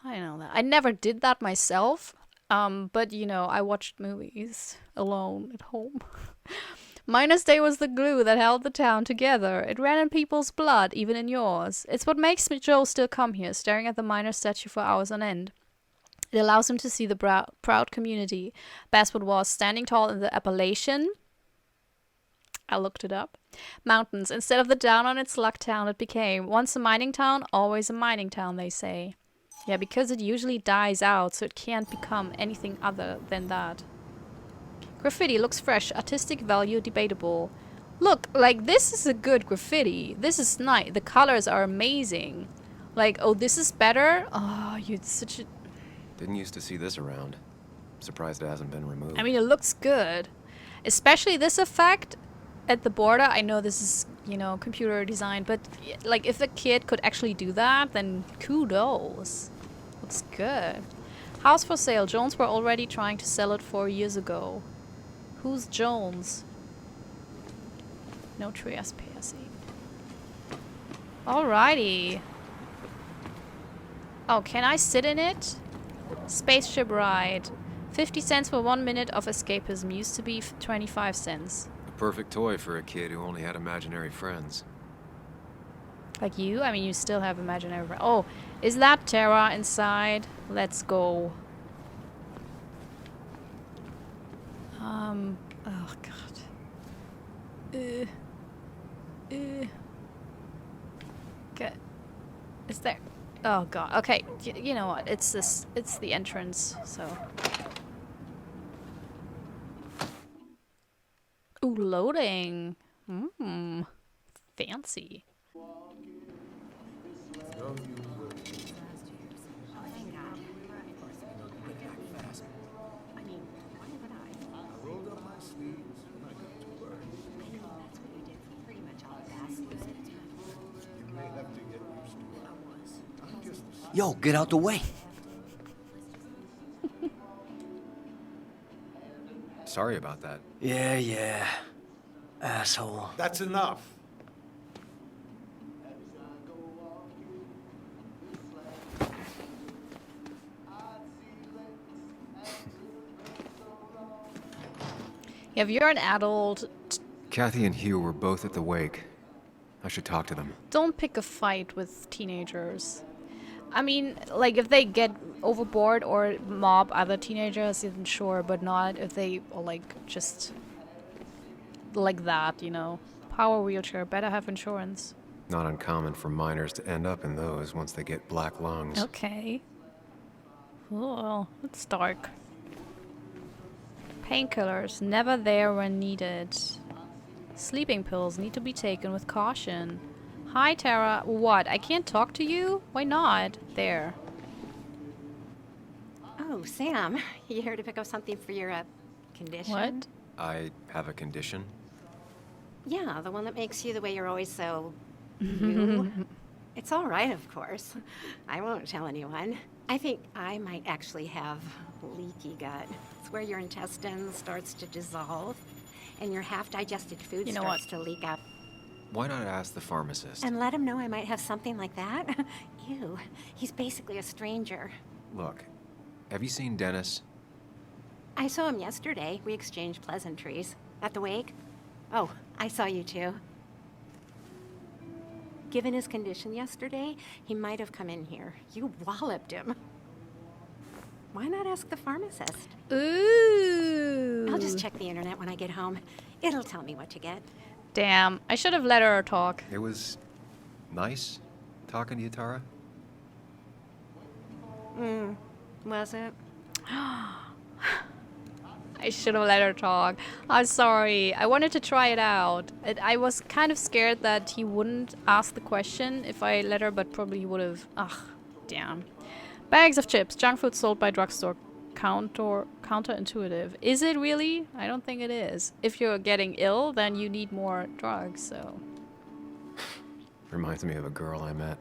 I know that. I never did that myself. But, you know, I watched movies alone at home. Miners' Day was the glue that held the town together. It ran in people's blood, even in yours. It's what makes Joe still come here, staring at the miner statue for hours on end. It allows him to see the proud community Basswood was, standing tall in the Appalachian, I looked it up, mountains. Instead of the down on its luck town it became. Once a mining town, always a mining town, they say. Yeah, because it usually dies out, so it can't become anything other than that. Graffiti looks fresh, artistic value debatable. Look, like, this is a good graffiti. This is nice. The colors are amazing. Like, oh, this is better? Oh, you're such a... Didn't used to see this around. Surprised it hasn't been removed. I mean, it looks good. Especially this effect at the border. I know this is, you know, computer design, but, like, if the kid could actually do that, then kudos. Looks good. House for sale. Jones were already trying to sell it 4 years ago. Who's Jones? No trespassing. Alrighty. Oh, can I sit in it? Spaceship ride. 50 cents for 1 minute of escapism. Used to be 25 cents. A perfect toy for a kid who only had imaginary friends. Like you? I mean, you still have imaginary friends. Oh, is that Terra inside? Let's go. Oh god. Okay. Is there? Oh god. Okay. You know what? It's this. It's the entrance. So. Ooh, loading. Mmm. Fancy. Yo, get out the way. Sorry about that. Yeah. Asshole. That's enough. Yeah, if you're an adult, Kathy and Hugh were both at the wake. I should talk to them. don't pick a fight with teenagers. I mean, like, if they get overboard or mob other teenagers, then sure, but not if they are, like, just like that, you know. Power wheelchair, better have insurance. Not uncommon for minors to end up in those once they get black lungs. Okay. Oh, it's dark. Painkillers, never there when needed. Sleeping pills need to be taken with caution. Hi, Tara. What? I can't talk to you? Why not? There. Oh, Sam, you here to pick up something for your condition? What? I have a condition. Yeah, the one that makes you the way you're always so you. It's all right, of course. I won't tell anyone. I think I might actually have leaky gut. It's where your intestine starts to dissolve and your half-digested food You know starts what? to leak out. Why not ask the pharmacist? And let him know I might have something like that. Ew, he's basically a stranger. Look, have you seen Dennis? I saw him yesterday. We exchanged pleasantries. At the wake? Oh, I saw you too. Given his condition yesterday, he might have come in here. You walloped him. Why not ask the pharmacist? Ooh. I'll just check the internet when I get home. It'll tell me what to get. Damn, I should have let her talk. It was nice talking to you, Tara. Was it? I should have let her talk. I'm sorry. I wanted to try it out. I was kind of scared that he wouldn't ask the question if I let her, but probably he would have. Ugh, damn. Bags of chips. Junk food sold by drugstore. Counterintuitive. Is it really? I don't think it is. If you're getting ill, then you need more drugs, so. Reminds me of a girl I met.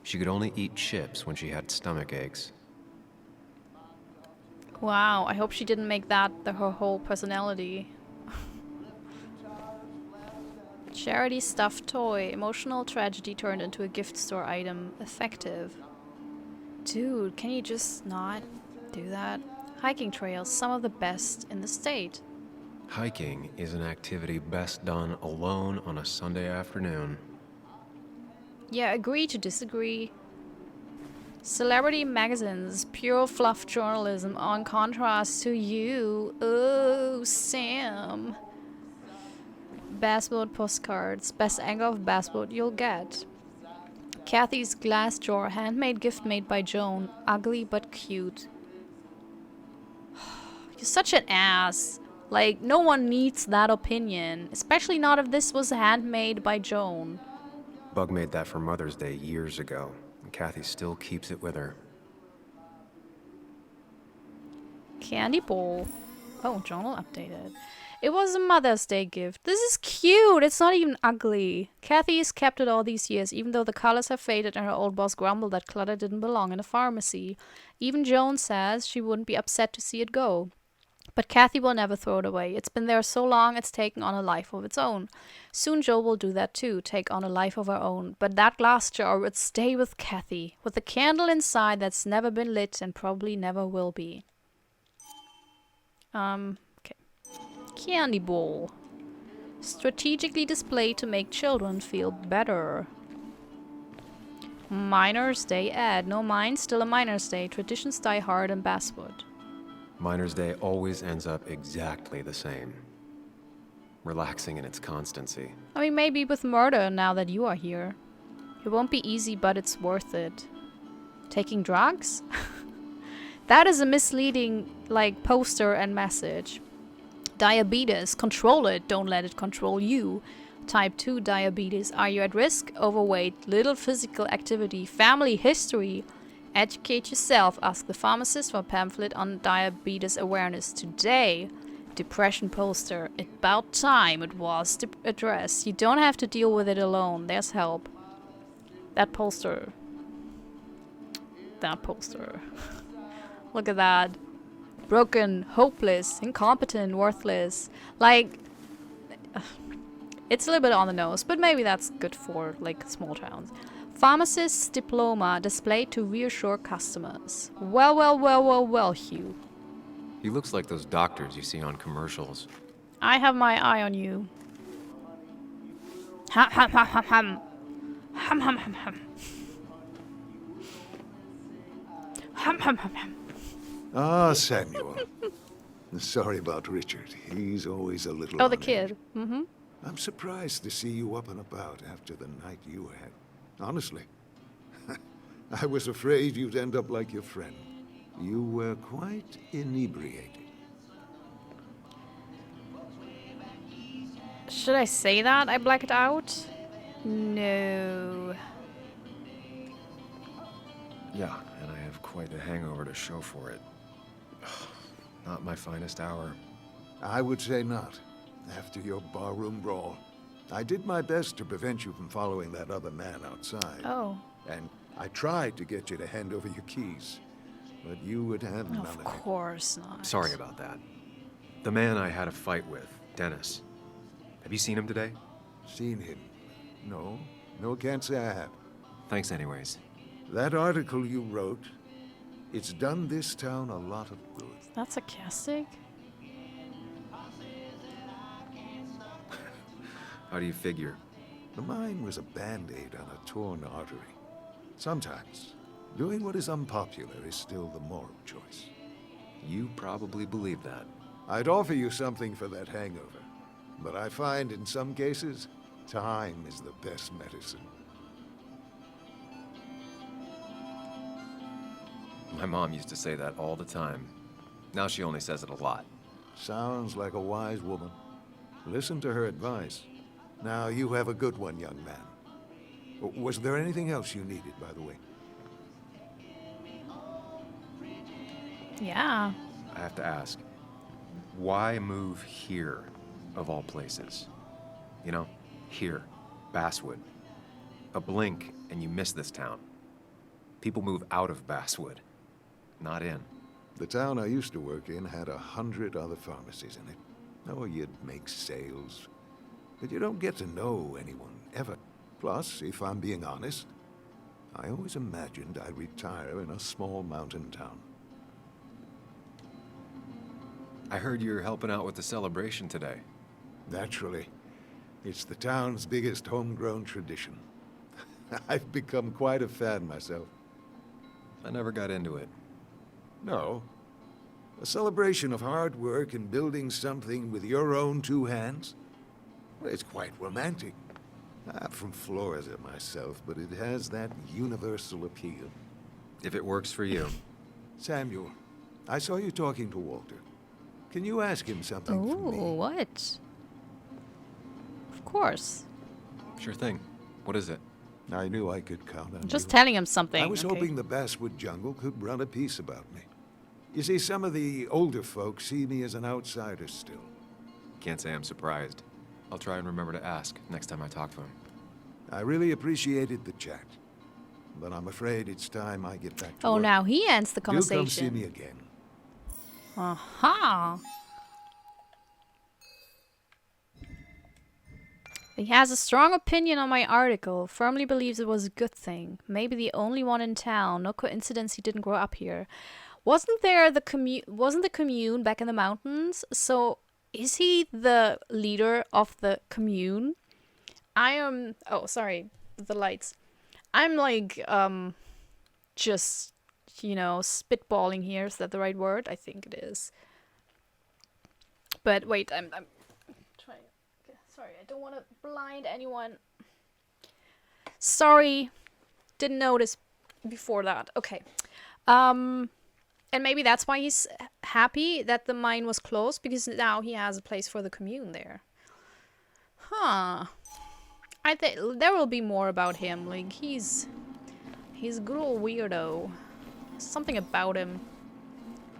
She could only eat chips when she had stomach aches. Wow, I hope she didn't make that her whole personality. Charity stuffed toy. Emotional tragedy turned into a gift store item. Effective. Dude, can you just not do that? Hiking trails, some of the best in the state. Hiking is an activity best done alone on a Sunday afternoon. Yeah, agree to disagree. Celebrity magazines, pure fluff journalism on contrast to you. Oh, Sam. Bassboat postcards, best angle of bassboat you'll get. Kathy's glass jar, handmade gift made by Joan, ugly but cute. You're such an ass. Like, no one needs that opinion, especially not if this was handmade by Joan. Bug made that for Mother's Day years ago, and Kathy still keeps it with her. Candy bowl. Oh, journal updated. It was a Mother's Day gift. This is cute. It's not even ugly. Kathy has kept it all these years, even though the colors have faded and her old boss grumbled that clutter didn't belong in a pharmacy. Even Joan says she wouldn't be upset to see it go. But Kathy will never throw it away. It's been there so long it's taken on a life of its own. Soon Jo will do that too, take on a life of her own. But that glass jar would stay with Kathy, with a candle inside that's never been lit and probably never will be. Okay. Candy bowl. Strategically displayed to make children feel better. Minor's Day ad. No mine, still a Minor's Day. Traditions die hard in Basswood. Minor's Day always ends up exactly the same. relaxing in its constancy. I mean, maybe with murder now that you are here. It won't be easy, but it's worth it. Taking drugs? That is a misleading, like, poster and message. Diabetes. Control it. Don't let it control you. Type 2 diabetes. Are you at risk? Overweight. Little physical activity. Family history. Educate yourself. Ask the pharmacist for a pamphlet on diabetes awareness today. Depression poster. About time it was addressed. You don't have to deal with it alone. There's help. That poster. That poster. Look at that. Broken, hopeless, incompetent, worthless. Like, it's a little bit on the nose, but maybe that's good for, like, small towns. Pharmacist's diploma displayed to reassure customers. Well, well, well, well, well, Hugh. He looks like those doctors you see on commercials. I have my eye on you. Ham, ham, ham, ham, ham. Ham, ham, ham, ham. Ham, ham, ham, ham. Ah, Samuel. Sorry about Richard. He's always a little Oh, on the edge. kid. Mm-hmm. I'm surprised to see you up and about after the night you had. Honestly. I was afraid you'd end up like your friend. You were quite inebriated. Should I say that I blacked out? No. Yeah, and I have quite the hangover to show for it. Not my finest hour. I would say not. After your barroom brawl. I did my best to prevent you from following that other man outside. Oh. And I tried to get you to hand over your keys. But you would have none of Of it. course not. Sorry about that. The man I had a fight with, Dennis. Have you seen him today? Seen him? No. No, can't say I have. Thanks anyways. That article you wrote, it's done this town a lot of good. That's sarcastic. How do you figure? Mine was a band-aid on a torn artery. Sometimes, doing what is unpopular is still the moral choice. You probably believe that. I'd offer you something for that hangover, but I find in some cases, time is the best medicine. My mom used to say that all the time. Now she only says it a lot. Sounds like a wise woman. Listen to her advice. Now, you have a good one, young man. Was there anything else you needed, by the way? Yeah. I have to ask, why move here, of all places? You know, here, Basswood. A blink and you miss this town. People move out of Basswood, not in. The town I used to work in had 100 other pharmacies in it. Oh, you'd make sales. But you don't get to know anyone, ever. Plus, if I'm being honest, I always imagined I'd retire in a small mountain town. I heard you're helping out with the celebration today. Naturally. It's the town's biggest homegrown tradition. I've become quite a fan myself. I never got into it. No. A celebration of hard work and building something with your own two hands? Well, it's quite romantic. I'm from Florida myself, but it has that universal appeal. If it works for you. Samuel, I saw you talking to Walter. Can you ask him something from me? Oh, what? Of course. Sure thing. What is it? I knew I could count on Just you. telling him something. I was okay? hoping the Basswood Jungle could run a piece about me. You see, some of the older folks see me as an outsider still. Can't say I'm surprised. I'll try and remember to ask next time I talk to him. I really appreciated the chat, but I'm afraid it's time I get back to Oh, work. now he ends the Do come see conversation. me again. Aha! He has a strong opinion on my article. Firmly believes it was a good thing. Maybe the only one in town. No coincidence he didn't grow up here. Wasn't there the commune back in the mountains? So is he the leader of the commune? I am. Oh, sorry, the lights. I'm like just spitballing here. Is that the right word? I think it is. But wait, I'm trying. Sorry, I don't want to blind anyone. Sorry, didn't notice before that. Okay. And maybe that's why he's happy that the mine was closed, because now he has a place for the commune there. Huh. I think there will be more about him. Like, he's a good old weirdo. Something about him.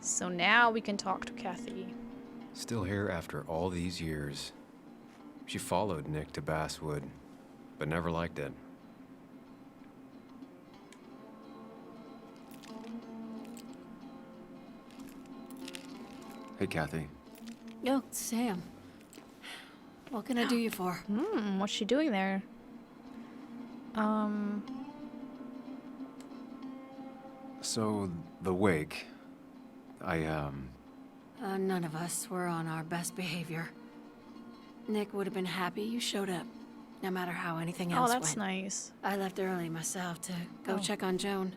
So now we can talk to Kathy. Still here after all these years. She followed Nick to Basswood, but never liked it. Hey, Kathy. Oh, Sam. What can I do you for? What's she doing there? So, the wake. None of us were on our best behavior. Nick would have been happy you showed up, no matter how anything else went. Oh, that's nice. I left early myself to go check on Joan.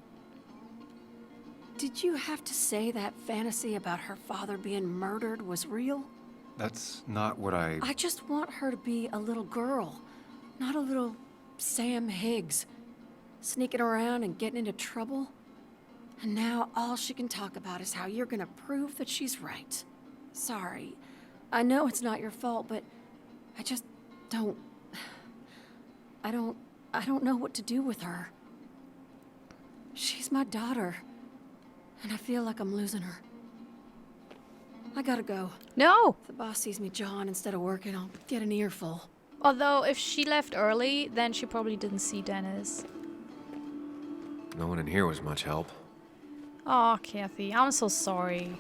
Did you have to say that fantasy about her father being murdered was real? That's not what I just want her to be a little girl, not a little Sam Higgs, sneaking around and getting into trouble. And now all she can talk about is how you're gonna prove that she's right. Sorry. I know it's not your fault, but I just don't... I don't know what to do with her. She's my daughter, and I feel like I'm losing her. I gotta go. No! If the boss sees me jawing instead of working, I'll get an earful. Although, if she left early, then she probably didn't see Dennis. No one in here was much help. Oh, Kathy, I'm so sorry.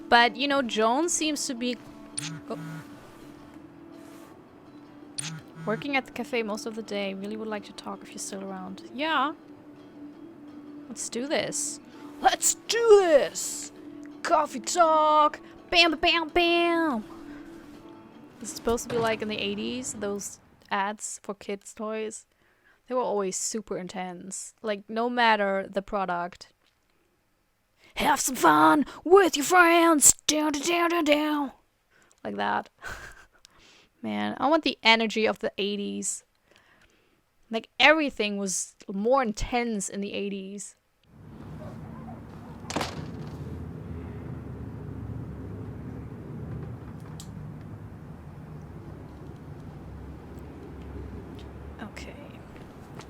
But, you know, Joan seems to be working at the cafe most of the day. Really would like to talk if you're still around. Yeah. Let's do this. Let's do this! Coffee talk! Bam, bam, bam! This is supposed to be like in the 80s, those ads for kids' toys. They were always super intense. Like, no matter the product. Have some fun with your friends! Down, down, down, down! Like that. Man, I want the energy of the 80s. Like, everything was more intense in the 80s. Okay.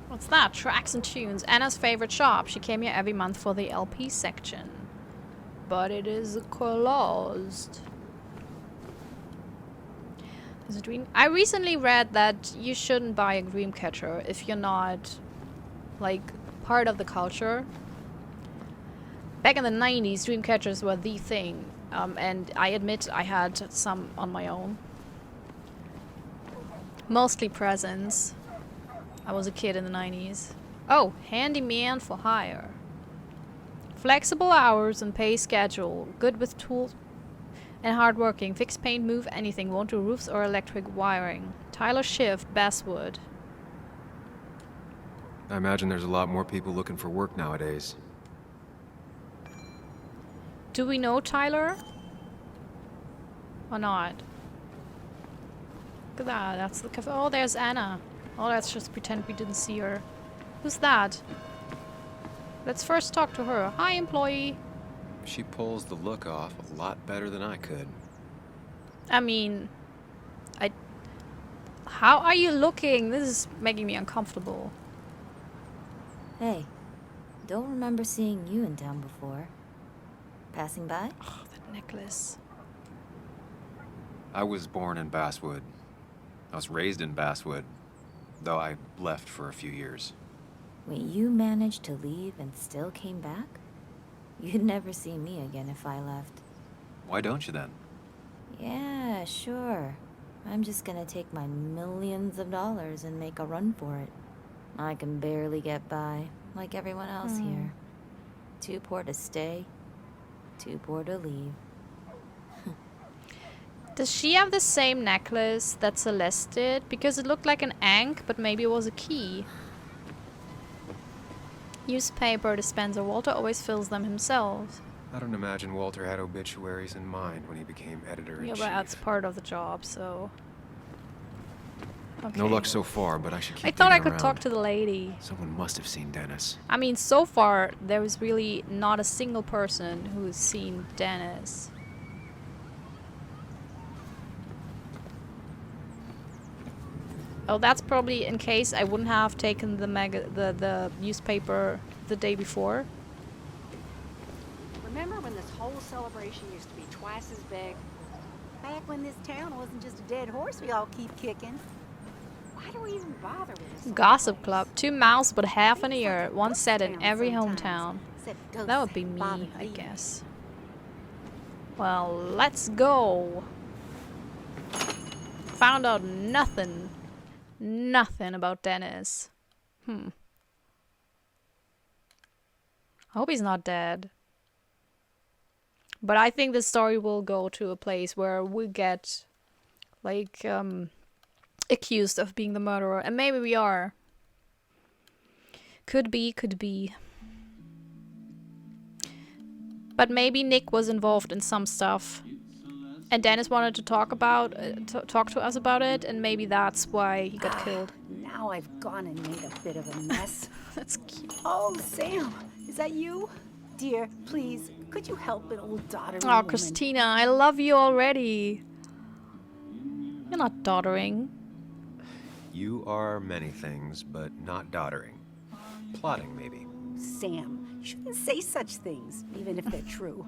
What's that? Tracks and tunes. Anna's favorite shop. She came here every month for the LP section. But it is closed. There's a dream. I recently read that you shouldn't buy a dream catcher if you're not, like, part of the culture. Back in the 90s, dream catchers were the thing. And I admit I had some on my own. Mostly presents. I was a kid in the 90s. Oh, handyman for hire. Flexible hours and pay schedule. Good with tools and hardworking. Fix, paint, move anything. Won't do roofs or electric wiring. Tyler Shift, Basswood. I imagine there's a lot more people looking for work nowadays. Do we know Tyler? Or not? Look at that. That's the cafe. Oh, there's Anna. Oh, let's just pretend we didn't see her. Who's that? Let's first talk to her. Hi, employee. She pulls the look off a lot better than I could. I mean, how are you looking? This is making me uncomfortable. Hey, don't remember seeing you in town before. Passing by? Oh, that necklace. I was born in Basswood. I was raised in Basswood, though I left for a few years. Wait, you managed to leave and still came back? You'd never see me again if I left. Why don't you then? Yeah, sure. I'm just gonna take my millions of dollars and make a run for it. I can barely get by, like everyone else here. Too poor to stay, too poor to leave. Does she have the same necklace that Celeste did? Because it looked like an ankh, but maybe it was a key. Newspaper dispenser. Walter always fills them himself. I don't imagine Walter had obituaries in mind when he became editor-in-chief. Yeah, but that's part of the job, so... Okay. No luck so far, but I should keep I thought I digging could talk around. to the lady. Someone must have seen Dennis. I mean, so far, there is really not a single person who's seen Dennis. Oh, that's probably in case I wouldn't have taken the newspaper the day before. Remember when this whole celebration used to be twice as big? Back when this town wasn't just a dead horse we all keep kicking. Why do we even bother with this? Gossip Club. 2 mouths but half an ear. One set in every hometown. That would be me, I guess. Well, let's go. Found out nothing. Nothing about Dennis. I hope he's not dead. But I think the story will go to a place where we get, like, accused of being the murderer. And maybe we are. Could be, could be. But maybe Nick was involved in some stuff. And Dennis wanted to talk to us about it, and maybe that's why he got killed. Now I've gone and made a bit of a mess. That's cute. Oh, Sam, is that you? Dear, please, could you help an old doddering Oh, woman? Christina, I love you already. You're not doddering. You are many things, but not doddering. Plotting, maybe. Sam, you shouldn't say such things, even if they're true.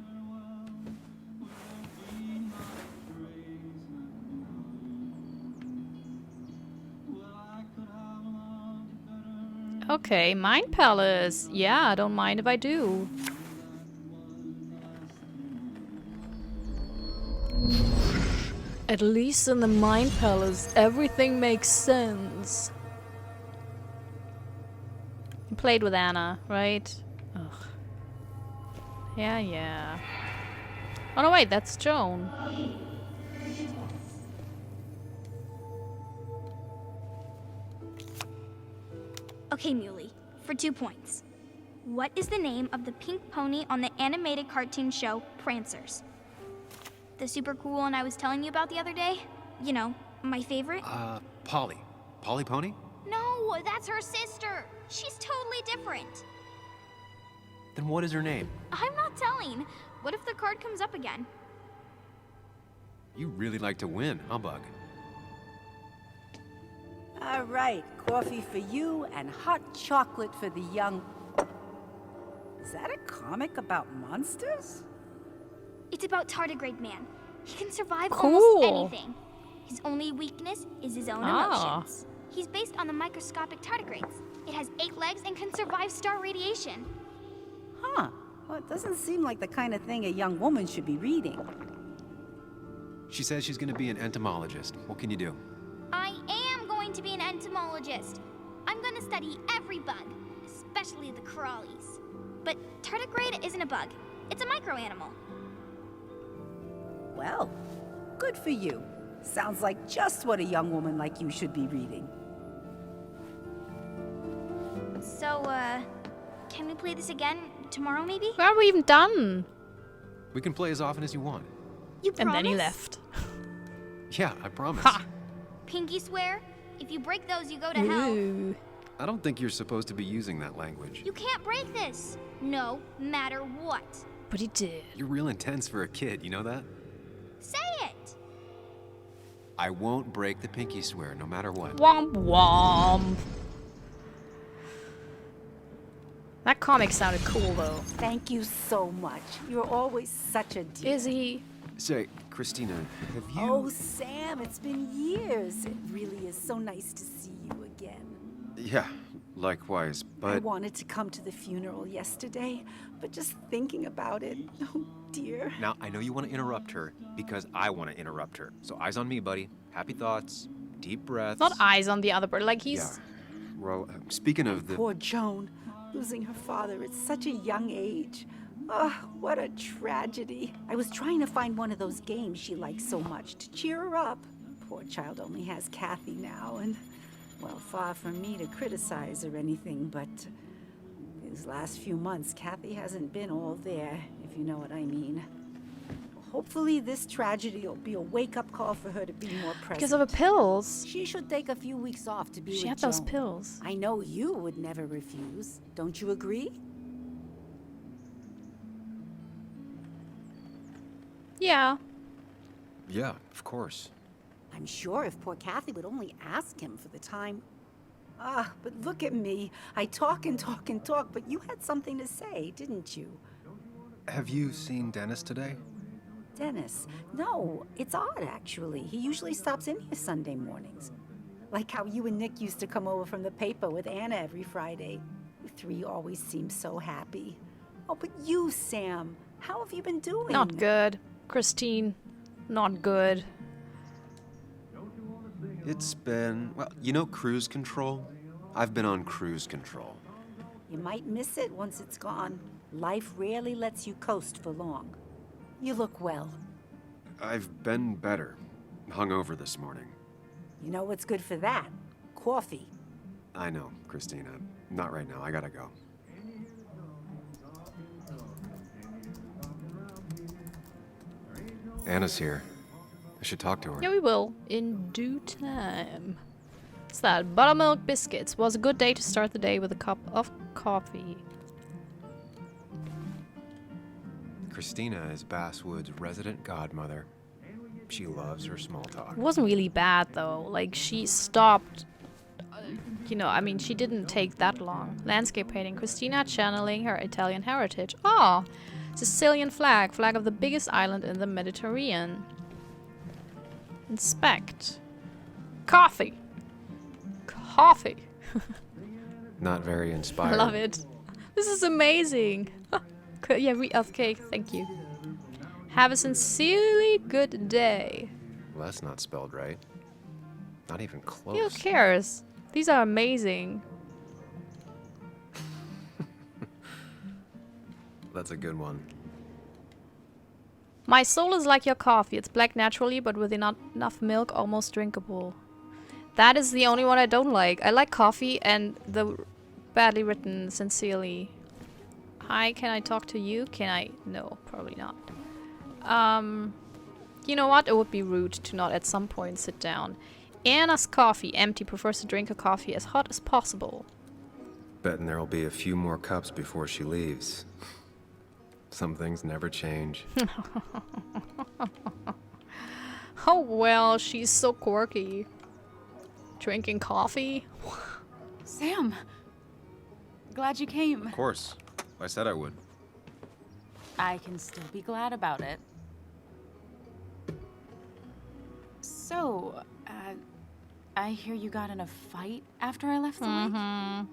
Okay, Mind Palace. Yeah, I don't mind if I do. At least in the Mind Palace, everything makes sense. You played with Anna, right? Ugh. Yeah. Oh no, wait, that's Joan. Okay, Muley, for 2 points. What is the name of the pink pony on the animated cartoon show Prancers? The super cool one I was telling you about the other day? You know, my favorite? Polly. Polly Pony? No, that's her sister. She's totally different. Then what is her name? I'm not telling. What if the card comes up again? You really like to win, huh, Bug? All right, coffee for you and hot chocolate for the young... Is that a comic about monsters? It's about Tardigrade Man. He can survive Cool. almost anything. His only weakness is his own emotions. He's based on the microscopic tardigrades. It has 8 legs and can survive star radiation. Huh. Well, it doesn't seem like the kind of thing a young woman should be reading. She says she's gonna be an entomologist. What can you do? I am going to be an entomologist. I'm going to study every bug, especially the crawlies. But tardigrade isn't a bug. It's a microanimal. Well, good for you. Sounds like just what a young woman like you should be reading. So, can we play this again tomorrow, maybe? Where are we even done? We can play as often as you want. You And promise? then he left. Yeah, I promise. Ha! Pinky swear? If you break those, you go to hell. Ooh. I don't think you're supposed to be using that language. You can't break this. No matter what. But he did. You're real intense for a kid, you know that? Say it. I won't break the pinky swear, no matter what. Womp womp. That comic sounded cool, though. Thank you so much. You're always such a dear. Is he? Say, Christina, have you... Oh, Sam, it's been years. It really is so nice to see you again. Yeah, likewise, I but... wanted to come to the funeral yesterday, but just thinking about it, oh dear. Now, I know you want to interrupt her because I want to interrupt her. So eyes on me, buddy. Happy thoughts, deep breaths. Not eyes on the other bird. Like he's. Yeah. Well, speaking of the... Poor Joan, losing her father at such a young age. Oh, what a tragedy. I was trying to find one of those games she likes so much to cheer her up. Poor child only has Kathy now, and, well, far from me to criticize or anything, but these last few months, Kathy hasn't been all there, if you know what I mean. Hopefully this tragedy will be a wake-up call for her to be more present. Because of the pills. She should take a few weeks off to be She with had those Joan. pills. I know you would never refuse. Don't you agree? Yeah. Yeah, of course. I'm sure if poor Kathy would only ask him for the time. Ah, but look at me. I talk and talk and talk, but you had something to say, didn't you? Have you seen Dennis today? Dennis? No, it's odd, actually. He usually stops in here Sunday mornings. Like how you and Nick used to come over from the paper with Anna every Friday. You three always seem so happy. Oh, but you, Sam, how have you been doing? Not good. Christine, not good. It's been, well, you know cruise control? I've been on cruise control. You might miss it once it's gone. Life rarely lets you coast for long. You look well. I've been better. Hungover this morning. You know what's good for that? Coffee. I know, Christina. Not right now. I gotta go. Anna's here. I should talk to her. Yeah, we will. In due time. What's that? Buttermilk biscuits. Was a good day to start the day with a cup of coffee. Christina is Basswood's resident godmother. She loves her small talk. It wasn't really bad, though. Like, she stopped... you know, I mean, she didn't take that long. Landscape painting. Christina channeling her Italian heritage. Oh! Sicilian flag. Flag of the biggest island in the Mediterranean. Inspect. Coffee. Coffee. Not very I inspiring. love it. This is amazing. Yeah, okay, thank you. Have a sincerely good day. Well, that's not spelled right. Not even close. Who cares? These are amazing. That's a good one. My soul is like your coffee. It's black naturally, but with enough milk, almost drinkable. That is the only one I don't like. I like coffee and the badly written sincerely. Hi, can I talk to you? Can I? No, probably not. You know what? It would be rude to not at some point sit down. Anna's coffee, empty, prefers to drink her coffee as hot as possible. Betting there'll be a few more cups before she leaves. Some things never change. Oh well, she's so quirky. Drinking coffee? Sam! Glad you came. Of course. I said I would. I can still be glad about it. So, I hear you got in a fight after I left the lake?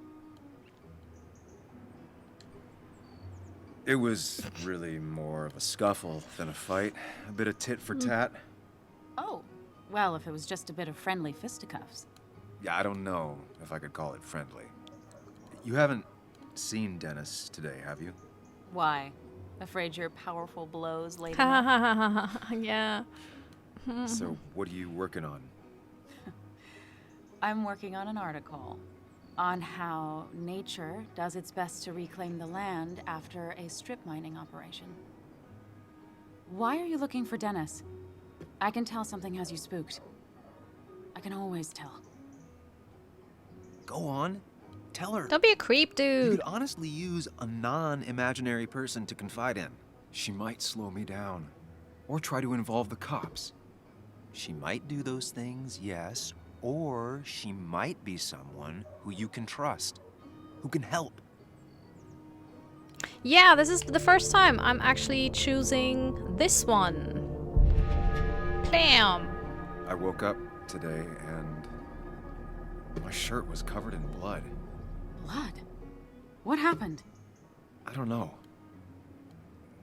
It was really more of a scuffle than a fight. A bit of tit for tat. Oh, well, if it was just a bit of friendly fisticuffs. Yeah, I don't know if I could call it friendly. You haven't seen Dennis today, have you? Why? Afraid your powerful blows laid him up? Yeah. So, what are you working on? I'm working on an article on how nature does its best to reclaim the land after a strip mining operation. Why are you looking for Dennis? I can tell something has you spooked. I can always tell. Go on. Tell her. Don't be a creep, You dude. could honestly use a non-imaginary person to confide in. She might slow me down. Or try to involve the cops. She might do those things, yes. Or she might be someone who you can trust. Who can help. Yeah, this is the first time I'm actually choosing this one. Bam! I woke up today and my shirt was covered in blood. Blood? What happened? I don't know.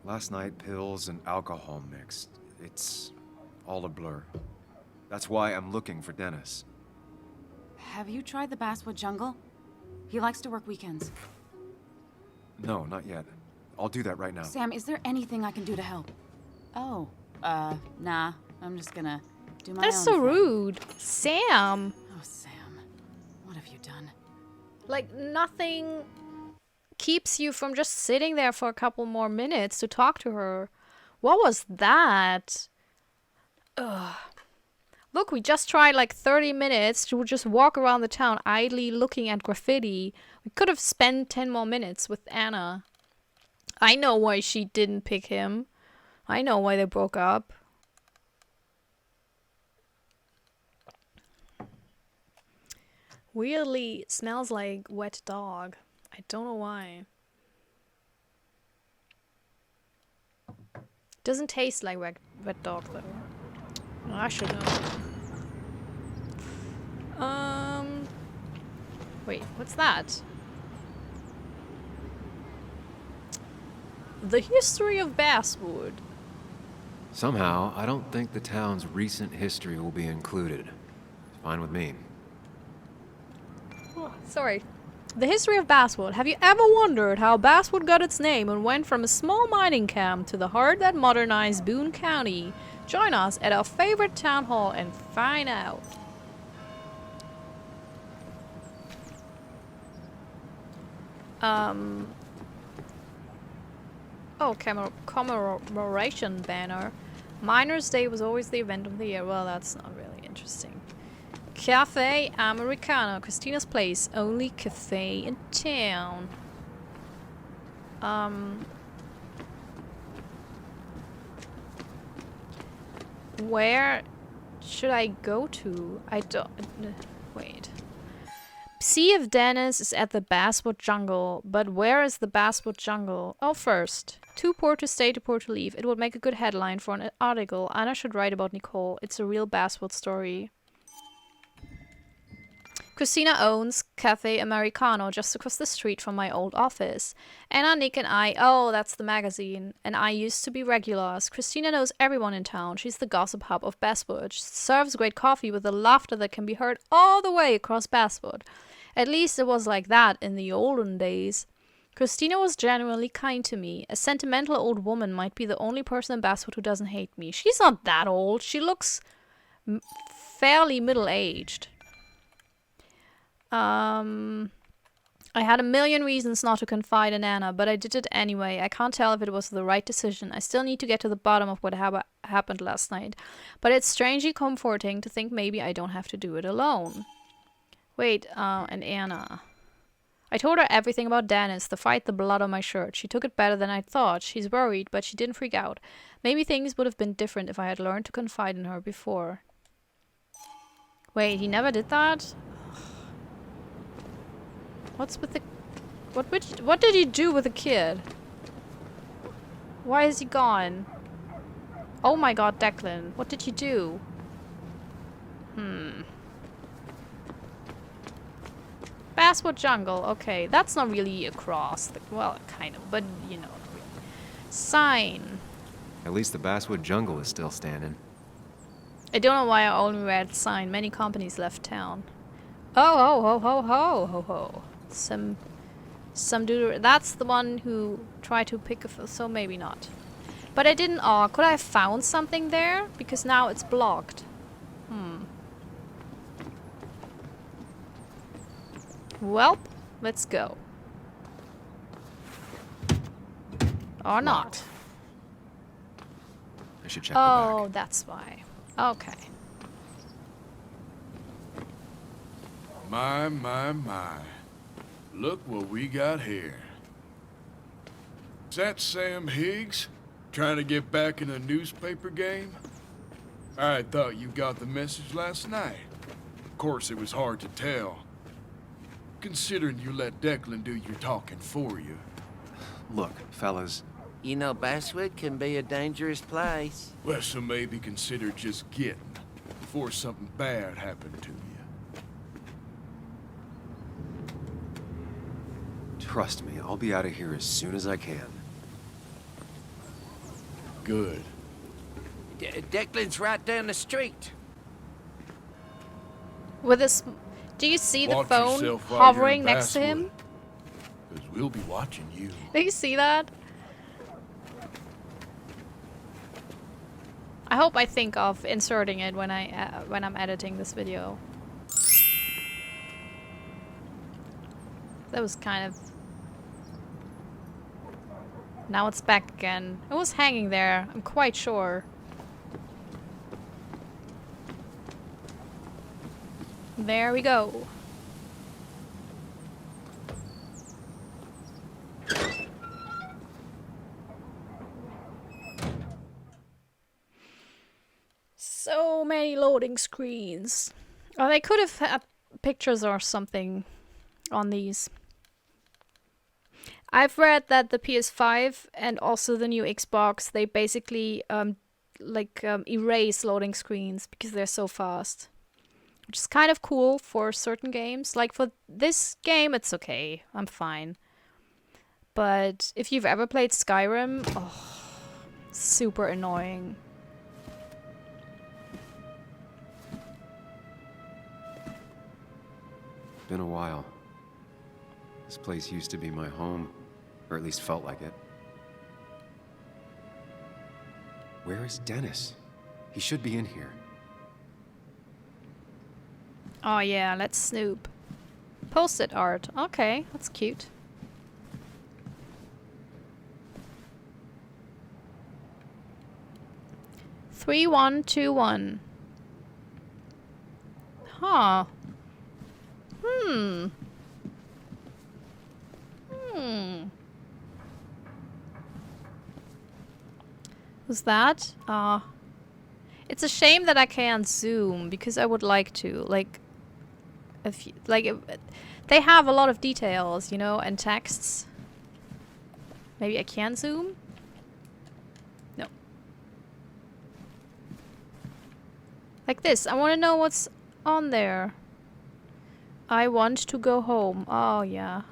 Last night, pills and alcohol mixed. It's all a blur. That's why I'm looking for Dennis. Have you tried the Basswood jungle? He likes to work weekends. No, not yet. I'll do that right now. Sam, is there anything I can do to help? Oh, nah. I'm just gonna do my That's own so thing. rude. Sam! Oh, Sam. What have you done? Like, nothing keeps you from just sitting there for a couple more minutes to talk to her What was that? Ugh. Look, we just tried like 30 minutes to just walk around the town idly looking at graffiti. We could have spent 10 more minutes with Anna. I know why she didn't pick him. I know why they broke up. Weirdly smells like wet dog. I don't know why. Doesn't taste like wet dog though. Oh, I should know. Wait, what's that? The history of Basswood. Somehow, I don't think the town's recent history will be included. Fine with me. Oh, sorry. The history of Basswood. Have you ever wondered how Basswood got its name and went from a small mining camp to the heart that modernized Boone County? Join us at our favorite town hall and find out. Oh, commemoration banner. Miners' Day was always the event of the year. Well, that's not really interesting. Cafe Americano, Christina's Place, only cafe in town. Where should I go to? I don't... Wait. See if Dennis is at the Basswood Jungle. But where is the Basswood Jungle? Oh, first. Too poor to stay, too poor to leave. It would make a good headline for an article. Anna should write about Nicole. It's a real Basswood story. Christina owns Cafe Americano just across the street from my old office. Anna, Nick, and I, oh, that's the magazine, and I used to be regulars. Christina knows everyone in town. She's the gossip hub of Basswood. She serves great coffee with a laughter that can be heard all the way across Basswood. At least it was like that in the olden days. Christina was genuinely kind to me. A sentimental old woman might be the only person in Basswood who doesn't hate me. She's not that old. She looks fairly middle-aged. I had a million reasons not to confide in Anna, but I did it anyway. I can't tell if it was the right decision. I still need to get to the bottom of what happened last night. But it's strangely comforting to think maybe I don't have to do it alone. Wait, and Anna. I told her everything about Dennis, the fight, the blood on my shirt. She took it better than I thought. She's worried, but she didn't freak out. Maybe things would have been different if I had learned to confide in her before. Wait, he never did that? What's with the... What did he do with the kid? Why is he gone? Oh my god, Declan. What did you do? Basswood Jungle. Okay, that's not really across. Well, kind of, but you know. Sign. At least the Basswood Jungle is still standing. I don't know why I only read sign. Many companies left town. Oh, ho, ho, ho, ho, ho, ho. Some dude. That's the one who tried to pick a... So maybe not. But I didn't... Oh, could I have found something there? Because now it's blocked. Well, let's go. Or not. I should check the back. Oh, that's why. Okay. My, my, my. Look what we got here. Is that Sam Higgs? Trying to get back in the newspaper game? I thought you got the message last night. Of course, it was hard to tell. Considering you let Declan do your talking for you. Look, fellas. You know, Basswood can be a dangerous place. Well, so maybe consider just getting before something bad happened to you. Trust me, I'll be out of here as soon as I can. Good. Declan's right down the street. With this... Do you see the Watch phone yourself while hovering you're in next to him? Because we'll be watching you. Do you see that? I hope I think of inserting it when I'm editing this video. That was kind of... Now it's back again. It was hanging there, I'm quite sure. There we go. So many loading screens. Oh, they could have had pictures or something on these. I've read that the PS5 and also the new Xbox, they basically erase loading screens because they're so fast. Which is kind of cool for certain games. Like for this game, it's okay. I'm fine. But if you've ever played Skyrim, oh, super annoying. Been a while. This place used to be my home, or at least felt like it. Where is Dennis? He should be in here. Oh yeah, let's snoop. Post-it art. Okay, that's cute. Three, 1, 2, 1. Huh. Who's that? It's a shame that I can't zoom because I would like to. Like, if you, they have a lot of details, you know, and texts. Maybe I can zoom? No. Like this. I want to know what's on there. I want to go home. Oh, yeah.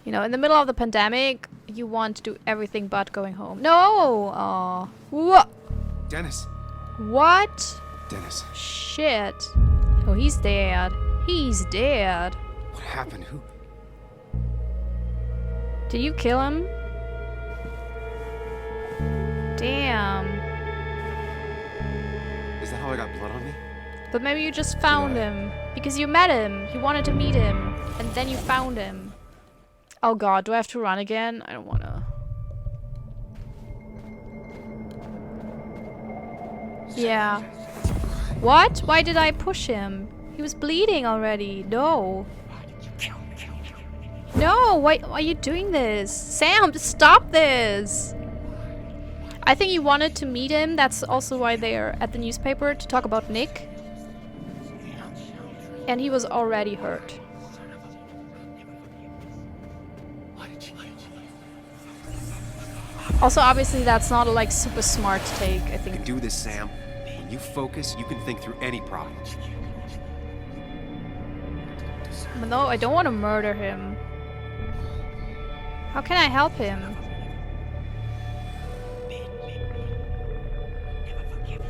You know, in the middle of the pandemic, you want to do everything but going home. No! What? Dennis! What? Dennis. Shit. Oh, he's dead. He's dead. What happened? Who? Did you kill him? Damn. Is that how I got blood on me? But maybe you just found him. Because you met him. You wanted to meet him. And then you found him. Oh god, do I have to run again? I don't wanna. Yeah. What? Why did I push him? He was bleeding already. No. No, why are you doing this? Sam, just stop this! I think you wanted to meet him. That's also why they're at the newspaper, to talk about Nick. And he was already hurt. Also, obviously, that's not a like super smart take, I think. You can do this, Sam. When you focus, you can think through any problem. But no, I don't want to murder him. How can I help him?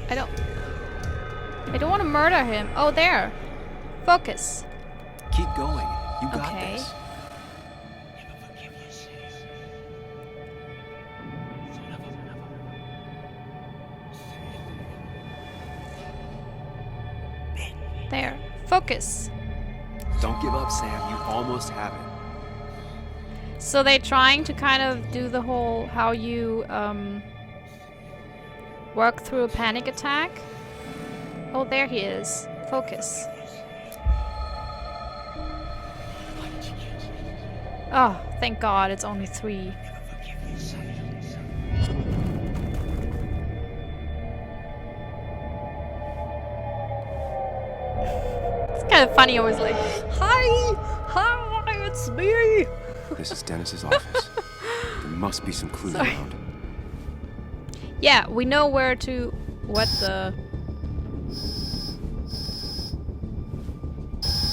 I don't want to murder him. Oh, there. Focus. Keep going. You got this. There. Focus. Don't give up, Sam. You almost have it. So they're trying to kind of do the whole how you work through a panic attack. Oh, there he is. Focus. Oh, thank God, it's only 3. It's kind of funny, always like, hi, it's me. This is Dennis's office. There must be some clues around. Yeah, we know where to. What the?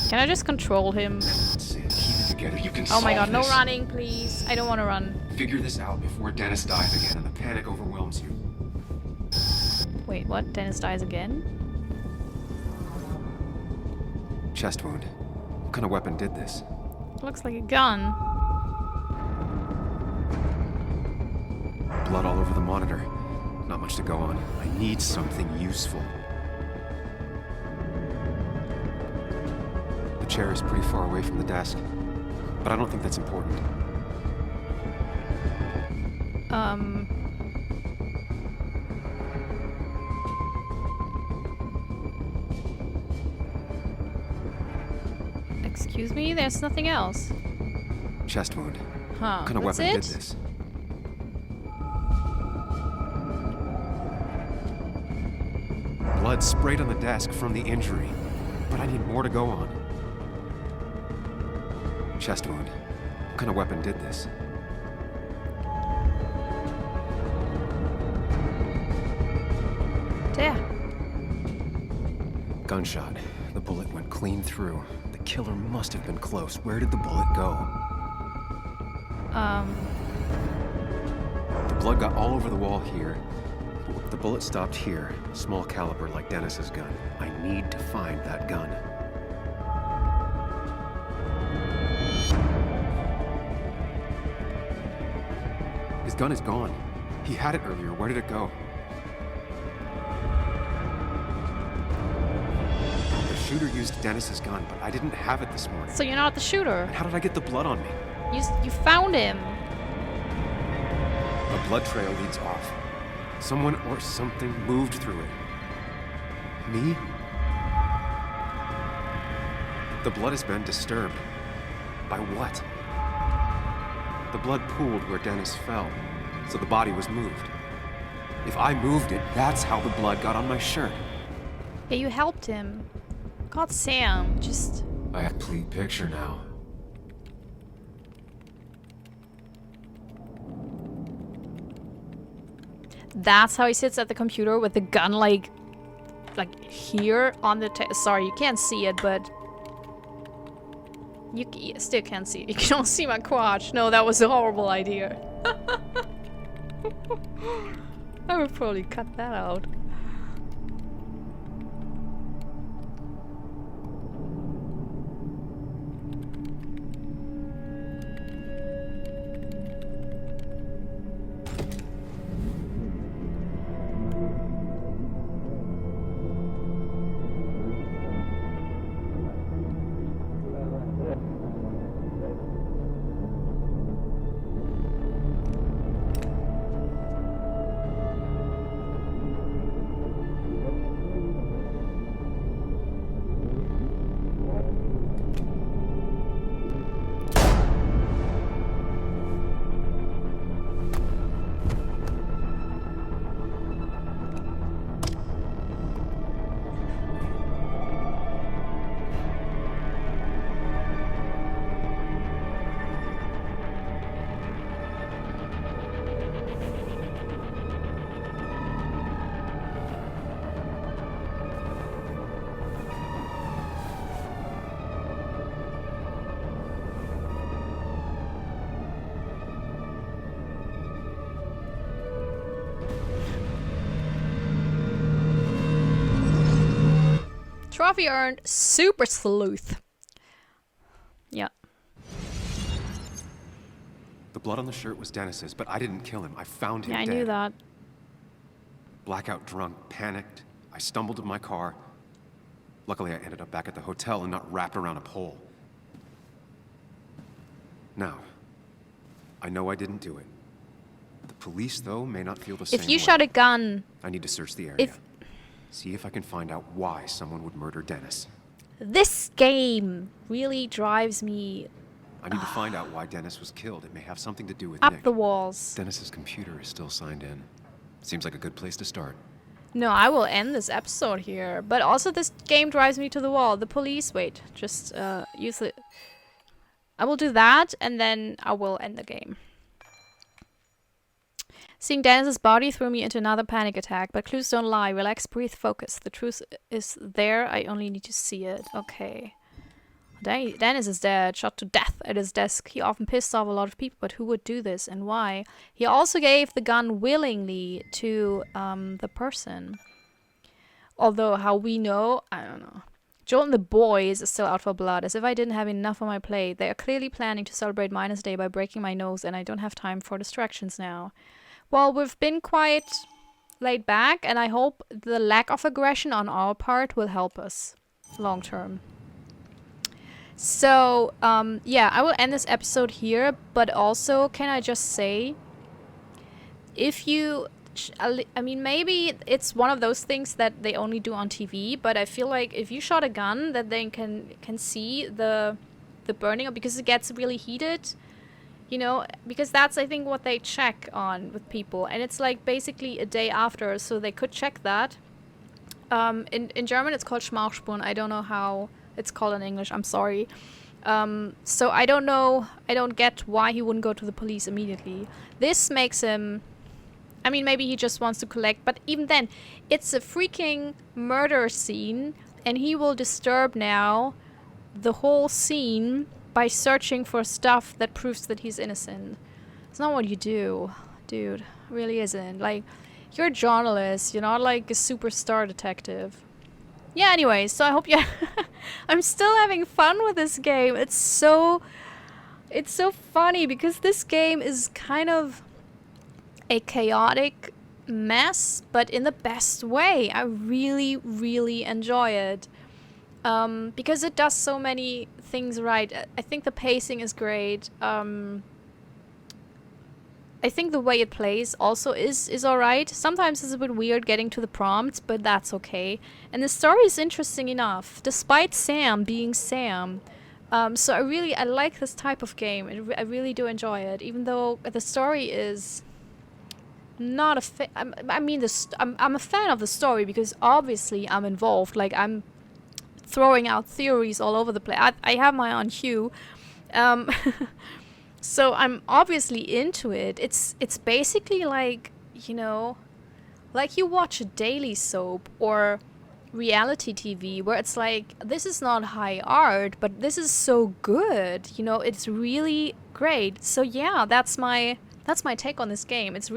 Can I just control him? Sam, keep it together. You can Oh my God, solve no this. running, please. I don't want to run. Figure this out before Dennis dies again and the panic overwhelms you. Wait, what? Dennis dies again? Chest wound. What kind of weapon did this? Looks like a gun. Blood all over the monitor. Not much to go on. I need something useful. The chair is pretty far away from the desk. But I don't think that's important. Excuse me? There's nothing else. Chest wound. Huh. What kind of that's weapon it? did this? Blood sprayed on the desk from the injury, but I need more to go on. Chest wound. What kind of weapon did this? There. Gunshot. The bullet went clean through. The killer must have been close. Where did the bullet go? The blood got all over the wall here. But the bullet stopped here. Small caliber like Dennis's gun. I need to find that gun. His gun is gone. He had it earlier. Where did it go? The shooter used Dennis's gun, but I didn't have it this morning. So you're not the shooter. How did I get the blood on me? You found him. A blood trail leads off. Someone or something moved through it. Me? The blood has been disturbed. By what? The blood pooled where Dennis fell, so the body was moved. If I moved it, that's how the blood got on my shirt. Yeah, you helped him. God, Sam, just... I have a complete picture now. That's how he sits at the computer with the gun, like here on the sorry, you can't see it, but... You still can't see it. You can all see my crotch. No, that was a horrible idea. I would probably cut that out. Trophy earned Super Sleuth. Yeah. The blood on the shirt was Dennis's, but I didn't kill him. I found him Yeah, I dead. knew that. Blackout drunk, panicked. I stumbled to my car. Luckily, I ended up back at the hotel and not wrapped around a pole. Now, I know I didn't do it. The police, though, may not feel the same way. If you shot a gun... I need to search the area. See if I can find out why someone would murder Dennis. This game really drives me... I need to find out why Dennis was killed. It may have something to do with up Nick. the walls. Dennis's computer is still signed in. Seems like a good place to start. No, I will end this episode here. But also this game drives me to the wall. The police... Wait, just use it. I will do that, and then I will end the game. Seeing Dennis's body threw me into another panic attack, but clues don't lie. Relax, breathe, focus. The truth is there, I only need to see it. Okay. Dennis is dead, shot to death at his desk. He often pissed off a lot of people, but who would do this and why? He also gave the gun willingly to the person. Although, how we know, I don't know. Joel and the boys are still out for blood, as if I didn't have enough on my plate. They are clearly planning to celebrate Minus Day by breaking my nose, and I don't have time for distractions now. Well, we've been quite laid back, and I hope the lack of aggression on our part will help us long term. So, yeah, I will end this episode here, but also, can I just say, if you, I mean, maybe it's one of those things that they only do on TV, but I feel like if you shot a gun, that they can see the burning, because it gets really heated, you know, because that's, I think, what they check on with people, and it's like basically a day after, so they could check that. In German it's called Schmauchspuren. I don't know how it's called in English, I'm sorry. So I don't know, I don't get why he wouldn't go to the police immediately. This makes him, I mean, maybe he just wants to collect, but even then, it's a freaking murder scene, and he will disturb now the whole scene by searching for stuff that proves that he's innocent. It's not what you do, dude. It really isn't. Like, you're a journalist, you're not like a superstar detective. Yeah, anyway, so I hope you... I'm still having fun with this game. It's so funny, because this game is kind of a chaotic mess, but in the best way. I really, really enjoy it. Because it does so many things right. I think the pacing is great. I think the way it plays also is alright. Sometimes it's a bit weird getting to the prompts, but that's okay. And the story is interesting enough, despite Sam being Sam. So I like this type of game. I really do enjoy it, even though the story is not a I'm a fan of the story, because obviously I'm involved. Like, I'm throwing out theories all over the place. I have my own hue. So I'm obviously into it. It's basically like, you know, like you watch a daily soap or reality TV where it's like, this is not high art, but this is so good. You know, it's really great. So yeah, that's my take on this game. It's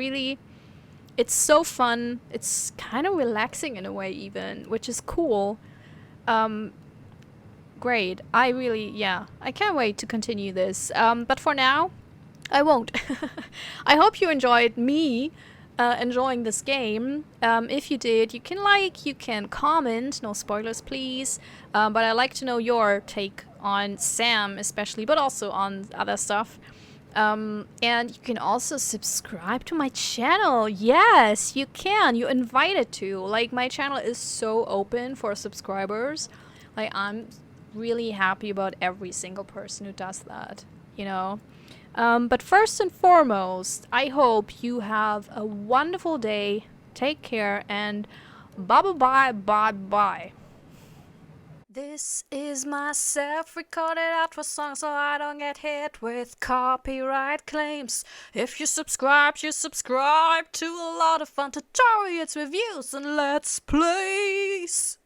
so fun. It's kind of relaxing in a way even, which is cool. Great. I can't wait to continue this. But for now, I won't. I hope you enjoyed me enjoying this game. If you did, you can like, you can comment. No spoilers, please. But I'd like to know your take on Sam especially, but also on other stuff. And you can also subscribe to my channel. Yes, you can. You're invited to. Like, my channel is so open for subscribers. Like, I'm really happy about every single person who does that, you know. But first and foremost, I hope you have a wonderful day. Take care, and bye. This is myself recorded outro song, so I don't get hit with copyright claims. If you subscribe to a lot of fun tutorials, reviews, and let's plays.